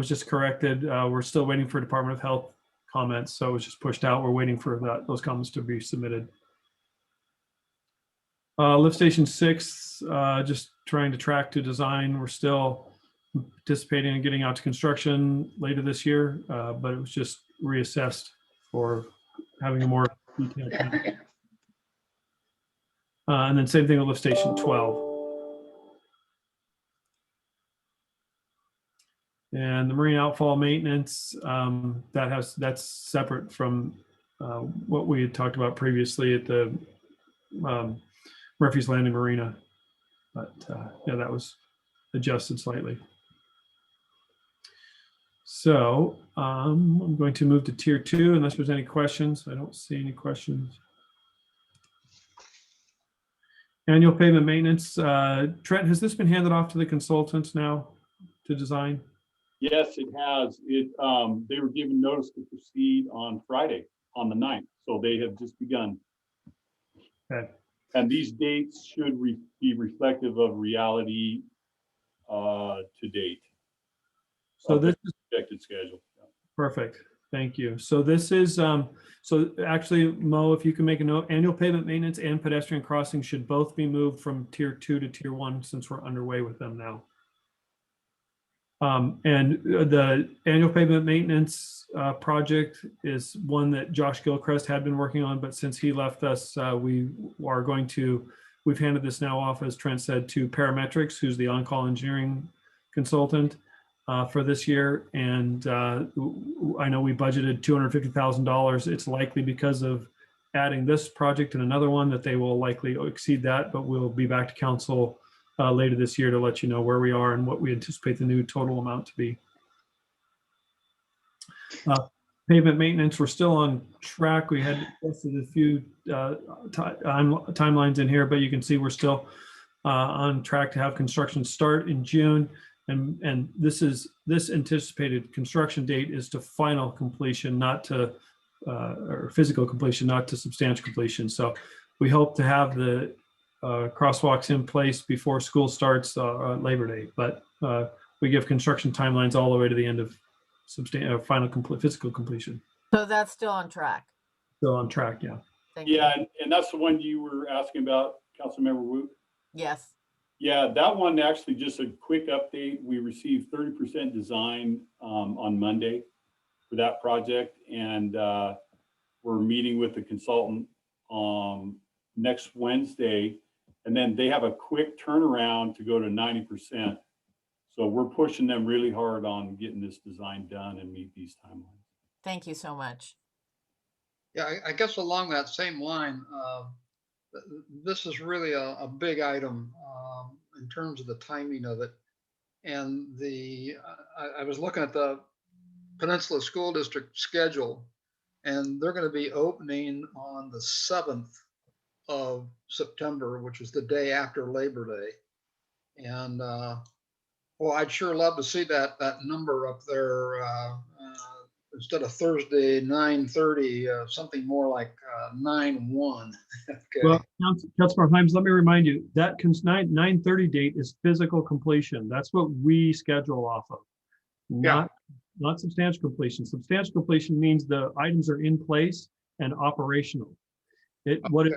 just corrected. We're still waiting for Department of Health comments, so it was just pushed out. We're waiting for those comments to be submitted. Lift station 6, just trying to track to design. We're still anticipating and getting out to construction later this year, but it was just reassessed for having a more detailed plan. And then same thing with lift station 12. And the marine outfall maintenance, that's separate from what we had talked about previously at the Murphy's Landing Marina. But yeah, that was adjusted slightly. So I'm going to move to tier 2 unless there's any questions. I don't see any questions. Annual payment maintenance. Trent, has this been handed off to the consultants now to design? Yes, it has. They were given notice to proceed on Friday, on the 9th. So they have just begun. Okay. And these dates should be reflective of reality to date. So this is Projected schedule. perfect. Thank you. So this is, so actually, Mo, if you can make a note, annual pavement maintenance and pedestrian crossing should both be moved from tier 2 to tier 1 since we're underway with them now. And the annual pavement maintenance project is one that Josh Gilchrist had been working on, but since he left us, we've handed this now off, as Trent said, to Parametrics, who's the on-call engineering consultant for this year. And I know we budgeted $250,000. It's likely because of adding this project and another one that they will likely exceed that, but we'll be back to council later this year to let you know where we are and what we anticipate the new total amount to be. Pavement maintenance, we're still on track. We had listed a few timelines in here, but you can see we're still on track to have construction start in June. And this anticipated construction date is to final completion, not to or physical completion, not to substantial completion. So we hope to have the crosswalks in place before school starts Labor Day, but we give construction timelines all the way to the end of final physical completion. So that's still on track. Still on track, yeah. Thank you. Yeah, and that's the one you were asking about, Councilmember Wu. Yes. Yeah, that one, actually, just a quick update. We received 30% design on Monday for that project, and we're meeting with the consultant next Wednesday, and then they have a quick turnaround to go to 90%. So we're pushing them really hard on getting this design done and meet these timelines. Thank you so much. Yeah, I guess along that same line, this is really a big item in terms of the timing of it. And I was looking at the Peninsula School District schedule, and they're going to be opening on the 7th of September, which is the day after Labor Day. And well, I'd sure love to see that number up there instead of Thursday 9:30, something more like 9/1. Okay. Well, Councilor Himes, let me remind you that 9/30 date is physical completion. That's what we schedule off of, not substantial completion. Substantial completion means the items are in place and operational. What it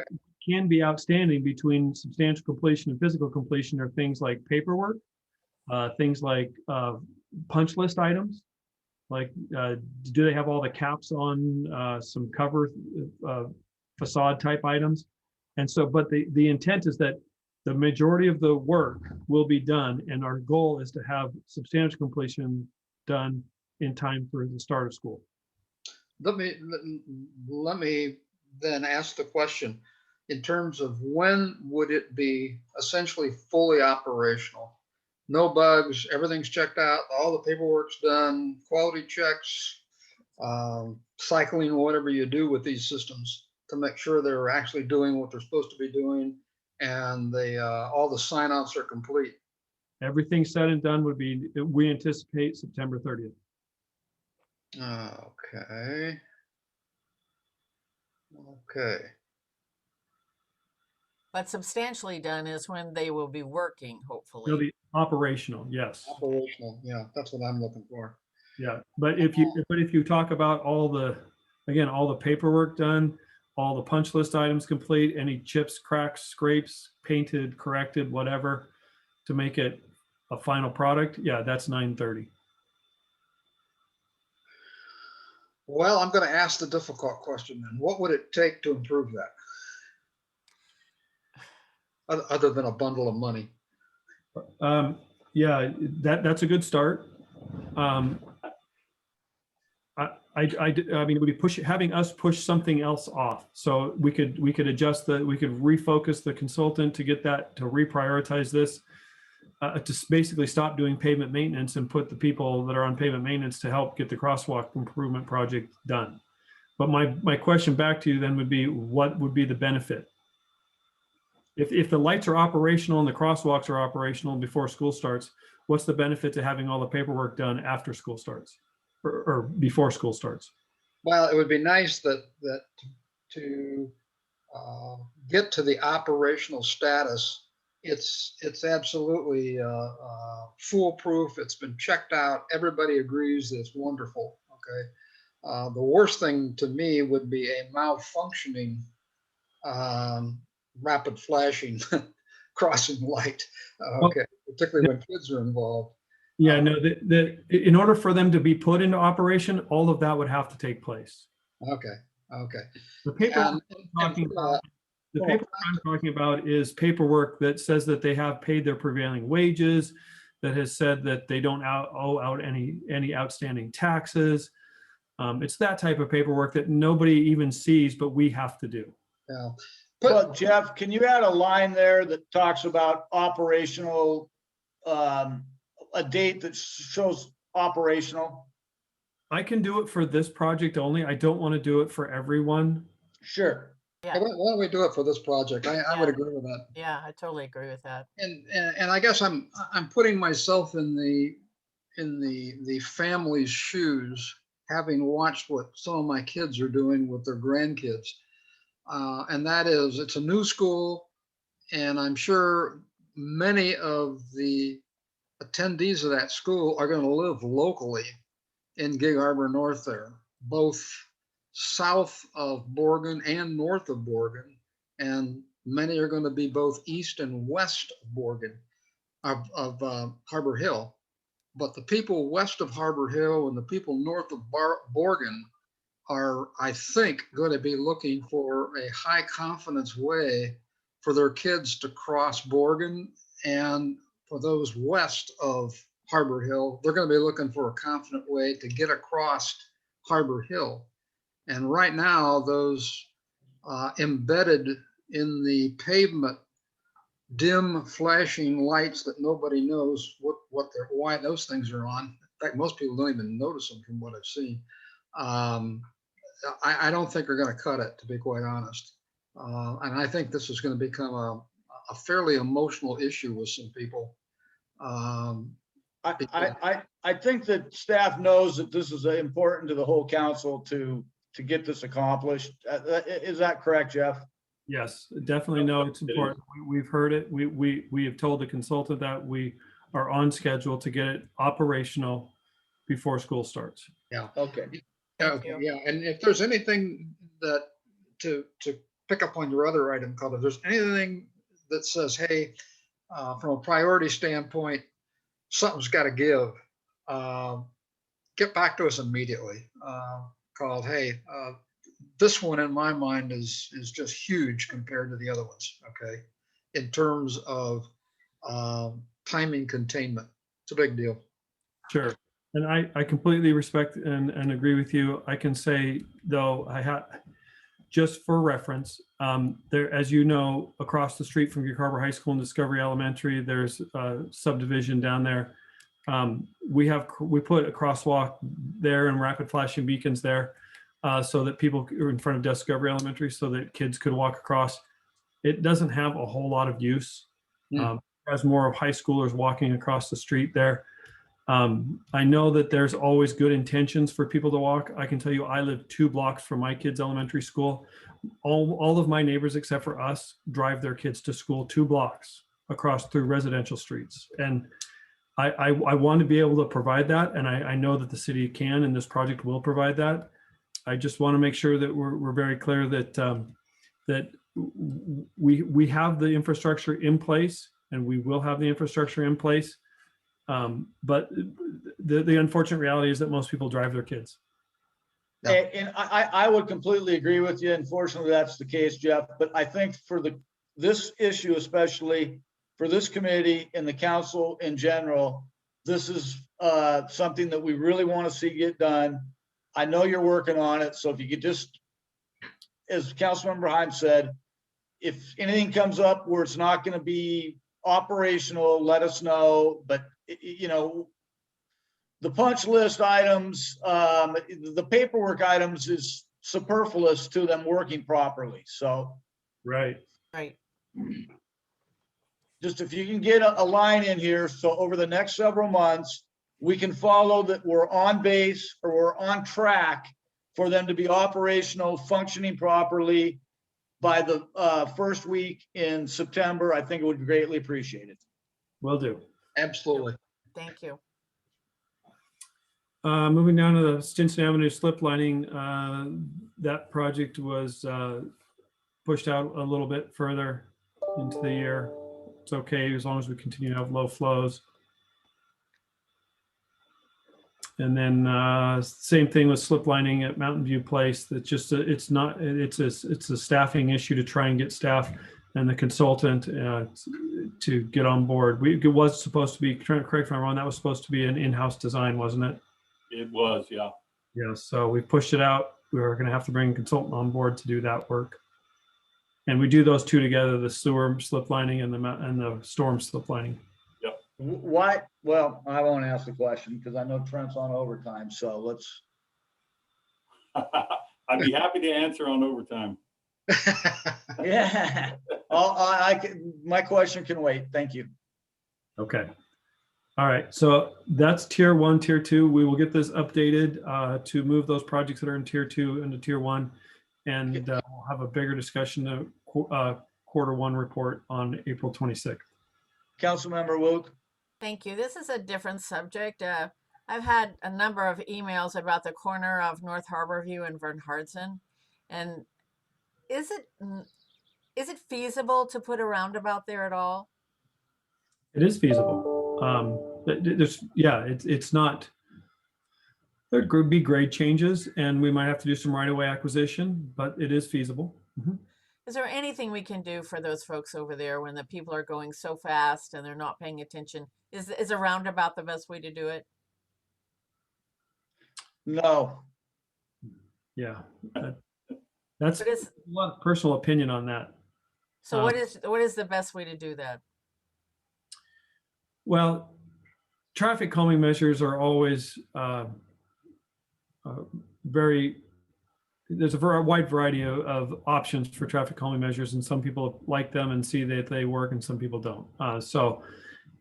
can be outstanding between substantial completion and physical completion are things like paperwork, things like punch list items, like do they have all the caps on some cover facade type items. And so, but the intent is that the majority of the work will be done, and our goal is to have substantial completion done in time for the start of school. Let me then ask the question, in terms of when would it be essentially fully operational? No bugs, everything's checked out, all the paperwork's done, quality checks, cycling, whatever you do with these systems to make sure they're actually doing what they're supposed to be doing, and all the sign-offs are complete. Everything said and done would be, we anticipate September 30th. Okay. But substantially done is when they will be working, It'll hopefully. be operational, yes. Operational, yeah, that's what I'm looking for. Yeah, but if you talk about all the paperwork done, all the punch list items complete, any chips, cracks, scrapes, painted, corrected, whatever, to make it a final product, yeah, that's 930. Well, I'm going to ask the difficult question then. What would it take to improve that? Other than a bundle of money? Yeah, that's a good start. I mean, it would be having us push something else off. So we could adjust we could refocus the consultant to get that, to reprioritize this, to basically stop doing pavement maintenance and put the people that are on pavement maintenance to help get the crosswalk improvement project done. But my question back to you then would be, what would be the benefit? If the lights are operational and the crosswalks are operational before school starts, what's the benefit to having all the paperwork done after school starts or before school starts? Well, it would be nice to get to the operational status. It's absolutely foolproof. It's been checked out. Everybody agrees that it's wonderful. Okay. The worst thing to me would be a malfunctioning rapid flashing crossing light. Okay, particularly when kids are involved. Yeah, no, in order for them to be put into operation, all of that would have to take place. Okay. The paperwork I'm talking about is paperwork that says that they have paid their prevailing wages, that has said that they don't owe out any outstanding taxes. It's that type of paperwork that nobody even sees, but we have to do. Yeah. But Jeff, can you add a line there that talks about operational, a date that shows operational? I can do it for this project only. I don't want to do it for everyone. Sure. Yeah. Why don't we do it for this project? I would agree with that. Yeah, I totally agree with that. And I guess I'm putting myself in the family's shoes, having watched what some of my kids are doing with their grandkids. And that is, it's a new school, and I'm sure many of the attendees of that school are going to live locally in Gig Harbor North there, both south of Borgen and north of Borgen, and many are going to be both east and west of Borgen, of Harbor Hill. But the people west of Harbor Hill and the people north of Borgen are, I think, going to be looking for a high confidence way for their kids to cross Borgen. And for those west of Harbor Hill, they're going to be looking for a confident way to get across Harbor Hill. And right now, those embedded in the pavement, dim flashing lights that nobody knows why those things are on. In fact, most people don't even notice them from what I've seen. I don't think we're going to cut it, to be quite honest. And I think this is going to become a fairly emotional issue with some people. I think that staff knows that this is important to the whole council to get this accomplished. Is that correct, Jeff? Yes, definitely know it's important. We've heard it. We have told the consultant that we are on schedule to get it operational before school starts. Yeah. Okay. Thank you. Yeah. And if there's anything that to pick up on your other item, Colin, if there's anything that says, hey, from a priority standpoint, something's got to give, get back to us immediately. Called, hey, this one in my mind is just huge compared to the other ones. Okay, in terms of timing containment, it's a big deal. Sure. And I completely respect and agree with you. I can say, though, just for reference, there, as you know, across the street from Gig Harbor High School and Discovery Elementary, there's a subdivision down there. We put a crosswalk there and rapid flashing beacons there so that people are in front of Discovery Elementary so that kids could walk across. It doesn't have a whole lot of use. As more of high schoolers walking across the street there. I know that there's always good intentions for people to walk. I can tell you, I live 2 blocks from my kids' elementary school. All of my neighbors, except for us, drive their kids to school 2 blocks across through residential streets. And I want to be able to provide that. And I know that the city can, and this project will provide that. I just want to make sure that we're very clear that, that we have the infrastructure in place, and we will have the infrastructure in place. But the unfortunate reality is that most people drive their kids. And I would completely agree with you. Unfortunately, that's the case, Jeff. But I think for this issue, especially for this committee and the council in general, this is something that we really want to see get done. I know you're working on it. So if you could just, as Councilmember Heim said, if anything comes up where it's not going to be operational, let us know. But, you know, the punch list items, the paperwork items is superfluous to them working properly. So Right. Right. just if you can get a line in here, so over the next several months, we can follow that we're on base or we're on track for them to be operational, functioning properly by the first week in September. I think it would be greatly appreciated. Will do. Absolutely. Thank you. Moving down to the Stinson Avenue slip lining, that project was pushed out a little bit further into the year. It's okay as long as we continue to have low flows. And then same thing with slip lining at Mountain View Place. That's just it's a staffing issue to try and get staff and the consultant to get on board. It was supposed to be, correct me if I'm wrong, that was supposed to be an in-house design, wasn't it? It was, yeah. Yeah, so we pushed it out. We were going to have to bring a consultant on board to do that work. And we do those two together, the sewer slip lining and the storm slip lining. Why? Well, I won't ask the question because I know Trent's on overtime. So let's. I'd be happy to answer on overtime. Yeah. My question can wait. Thank you. Okay. All right. So that's tier 1, tier 2. We will get this updated to move those projects that are in tier 2 into tier 1. And we'll have a bigger discussion of Q1 report on April 26th. Councilmember Luke. Thank you. This is a different subject. I've had a number of emails about the corner of North Harborview and Vernhardsen. And is it feasible to put a roundabout there at all? It is feasible. It's not. There could be grade changes and we might have to do some right-of-way acquisition, but it is feasible. Mhm. Is there anything we can do for those folks over there when the people are going so fast and they're not paying attention? Is a roundabout the best way to do it? No. Yeah. That's What is, a lot of personal opinion on that. so what is the best way to do that? Well, traffic calming measures are always there's a wide variety of options for traffic calming measures, and some people like them and see that they work and some people don't. So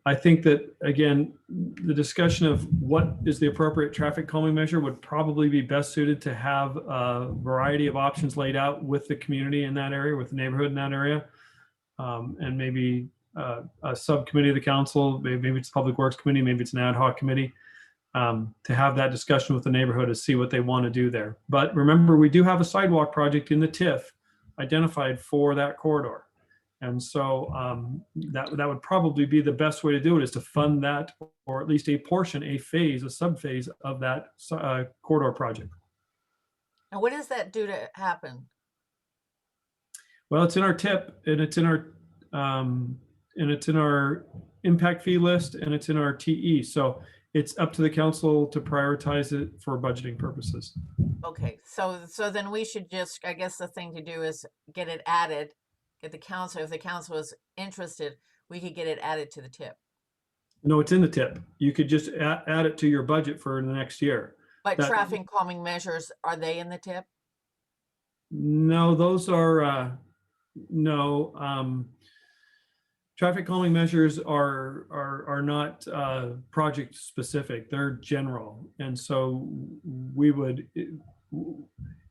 I think that, again, the discussion of what is the appropriate traffic calming measure would probably be best suited to have a variety of options laid out with the community in that area, with the neighborhood in that area. And maybe a subcommittee of the council, maybe it's Public Works Committee, maybe it's an ad hoc committee, to have that discussion with the neighborhood to see what they want to do there. But remember, we do have a sidewalk project in the TIF identified for that corridor. And so that would probably be the best way to do it, is to fund that, or at least a portion, a phase, a subphase of that corridor project. And what does that do to happen? Well, it's in our TIP, and it's in our impact fee list, and it's in our TE. So it's up to the council to prioritize it for budgeting purposes. Okay, so then we should just, I guess the thing to do is get it added, get the council, if the council is interested, we could get it added to the tip. No, it's in the TIP. You could just add it to your budget for the next year. But That- traffic calming measures, are they in the tip? No, those are, no. Traffic calming measures are not project specific, they're general. And so we would,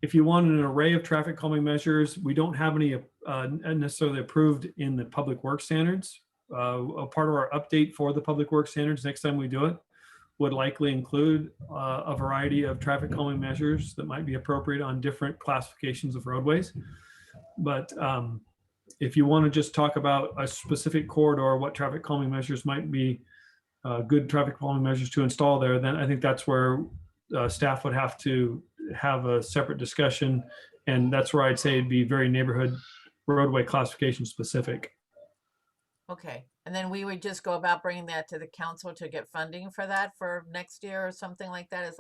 if you want an array of traffic calming measures, we don't have any necessarily approved in the public works standards. A part of our update for the public works standards next time we do it would likely include a variety of traffic calming measures that might be appropriate on different classifications of roadways. But if you want to just talk about a specific corridor, what traffic calming measures might be good traffic calming measures to install there, then I think that's where staff would have to have a separate discussion. And that's where I'd say it'd be very neighborhood roadway classification specific. Okay, and then we would just go about bringing that to the council to get funding for that for next year or something like that? Is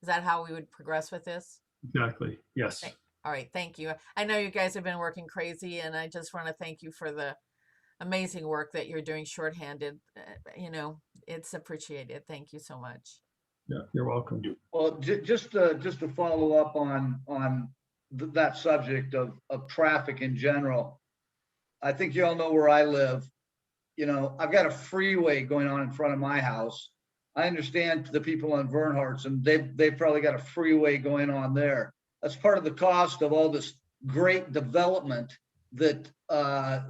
that how we would progress with this? Exactly, yes. Okay. All right, thank you. I know you guys have been working crazy, and I just want to thank you for the amazing work that you're doing shorthanded. You know, it's appreciated. Thank you so much. Yeah, you're welcome. Well, just to follow up on that subject of traffic in general, I think you all know where I live. You know, I've got a freeway going on in front of my house. I understand the people on Vernhart's, and they've probably got a freeway going on there. That's part of the cost of all this great development that a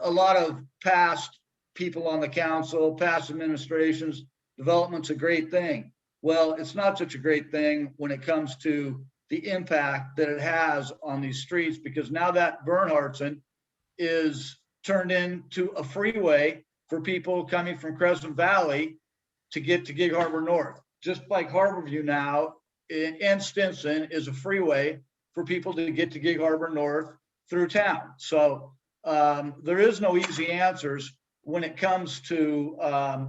lot of past people on the council, past administrations, development's a great thing. Well, it's not such a great thing when it comes to the impact that it has on these streets, because now that Bernhardtson is turned into a freeway for people coming from Crescent Valley to get to Gig Harbor North. Just like Harborview now and Stinson is a freeway for people to get to Gig Harbor North through town. So there is no easy answers when it comes to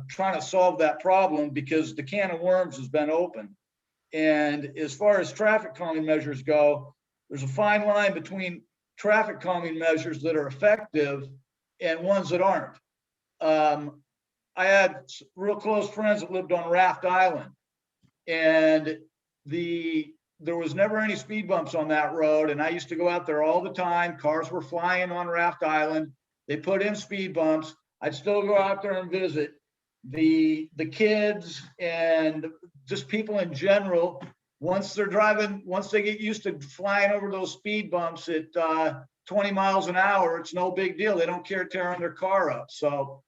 trying to solve that problem, because the can of worms has been opened. And as far as traffic calming measures go, there's a fine line between traffic calming measures that are effective and ones that aren't. I had real close friends that lived on Raft Island, and there was never any speed bumps on that road. And I used to go out there all the time. Cars were flying on Raft Island. They put in speed bumps. I'd still go out there and visit. The kids and just people in general, once they get used to flying over those speed bumps at 20 miles an hour, it's no big deal. They don't care tearing their car up. So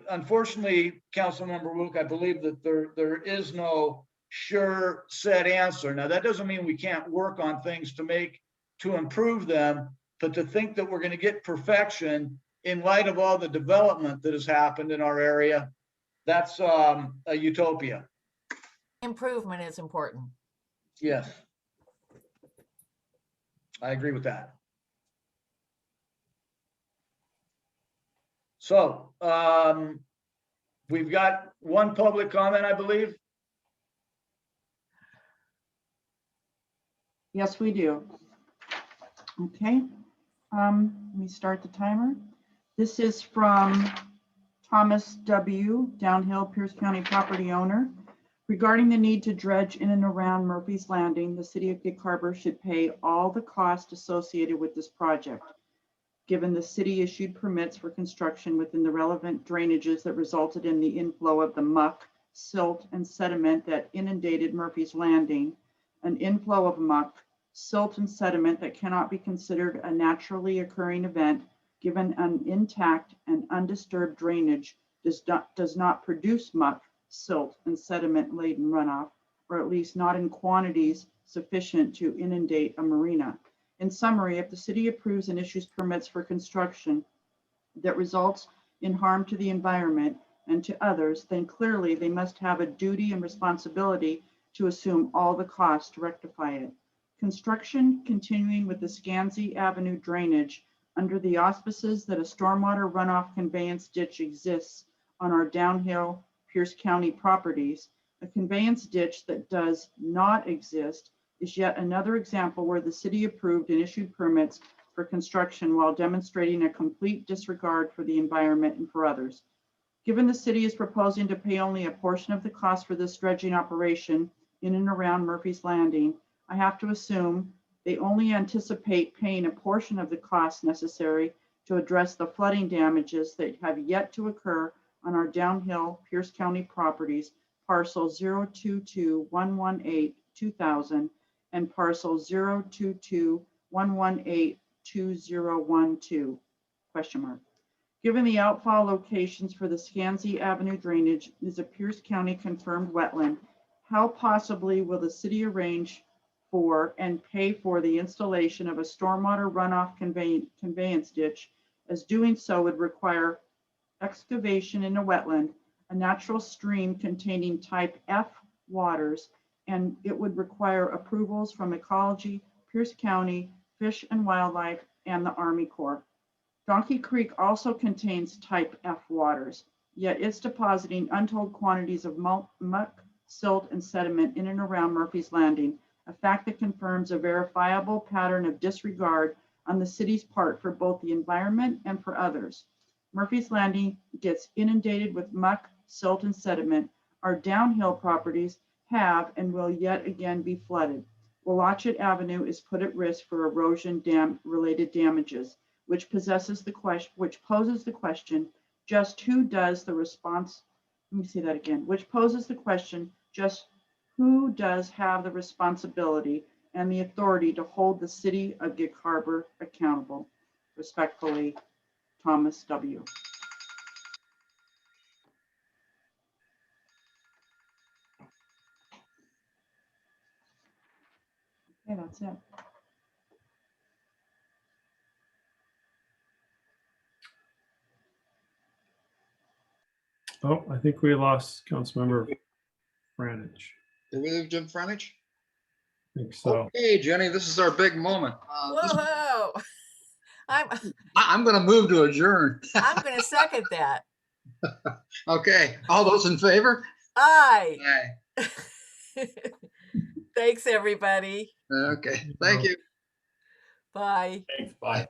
unfortunately, Councilmember Wook, I believe that there is no sure set answer. Now, that doesn't mean we can't work on things to improve them, but to think that we're going to get perfection in light of all the development that has happened in our area, that's a utopia. Improvement is important. Yes. I agree with that. So we've got one public comment, I believe. Yes, we do. Okay, let me start the timer. This is from Thomas W., Downhill, Pierce County property owner. Regarding the need to dredge in and around Murphy's Landing, the city of Gig Harbor should pay all the costs associated with this project, given the city issued permits for construction within the relevant drainages that resulted in the inflow of the muck, silt, and sediment that inundated Murphy's Landing, an inflow of muck, silt, and sediment that cannot be considered a naturally occurring event, given an intact and undisturbed drainage does not produce muck, silt, and sediment-laden runoff, or at least not in quantities sufficient to inundate a marina. In summary, if the city approves and issues permits for construction that results in harm to the environment and to others, then clearly they must have a duty and responsibility to assume all the costs to rectify it. Construction continuing with the Scansey Avenue drainage under the auspices that a stormwater runoff conveyance ditch exists on our downhill Pierce County properties, a conveyance ditch that does not exist is yet another example where the city approved and issued permits for construction while demonstrating a complete disregard for the environment and for others. Given the city is proposing to pay only a portion of the cost for this dredging operation in and around Murphy's Landing, I have to assume they only anticipate paying a portion of the costs necessary to address the flooding damages that have yet to occur on our downhill Pierce County properties, parcel 022-118-2000 and parcel 022-118-2012? Question mark. Given the outfall locations for the Scansey Avenue drainage is a Pierce County confirmed wetland, how possibly will the city arrange for and pay for the installation of a stormwater runoff conveyance ditch, as doing so would require excavation in a wetland, a natural stream containing type F waters, and it would require approvals from Ecology, Pierce County, Fish and Wildlife, and the Army Corps. Donkey Creek also contains type F waters, yet it's depositing untold quantities of muck, silt, and sediment in and around Murphy's Landing, a fact that confirms a verifiable pattern of disregard on the city's part for both the environment and for others. Murphy's Landing gets inundated with muck, silt, and sediment. Our downhill properties have and will yet again be flooded. Willachet Avenue is put at risk for erosion related damages, which poses the question, just who does the response, let me say that again, which poses the question, just who does have the responsibility and the authority to hold the city of Gig Harbor accountable? Respectfully, Thomas W. Okay, that's it. Oh, I think we lost Councilmember Franich. Did we lose Jim Frenich? I think so. Okay, Jenny, this is our big moment. Whoa! I'm going to move to adjourn. I'm gonna second that. Okay, all those in favor? Aye. Aye. Thanks, everybody. Okay, thank you. Bye. Thanks, bye.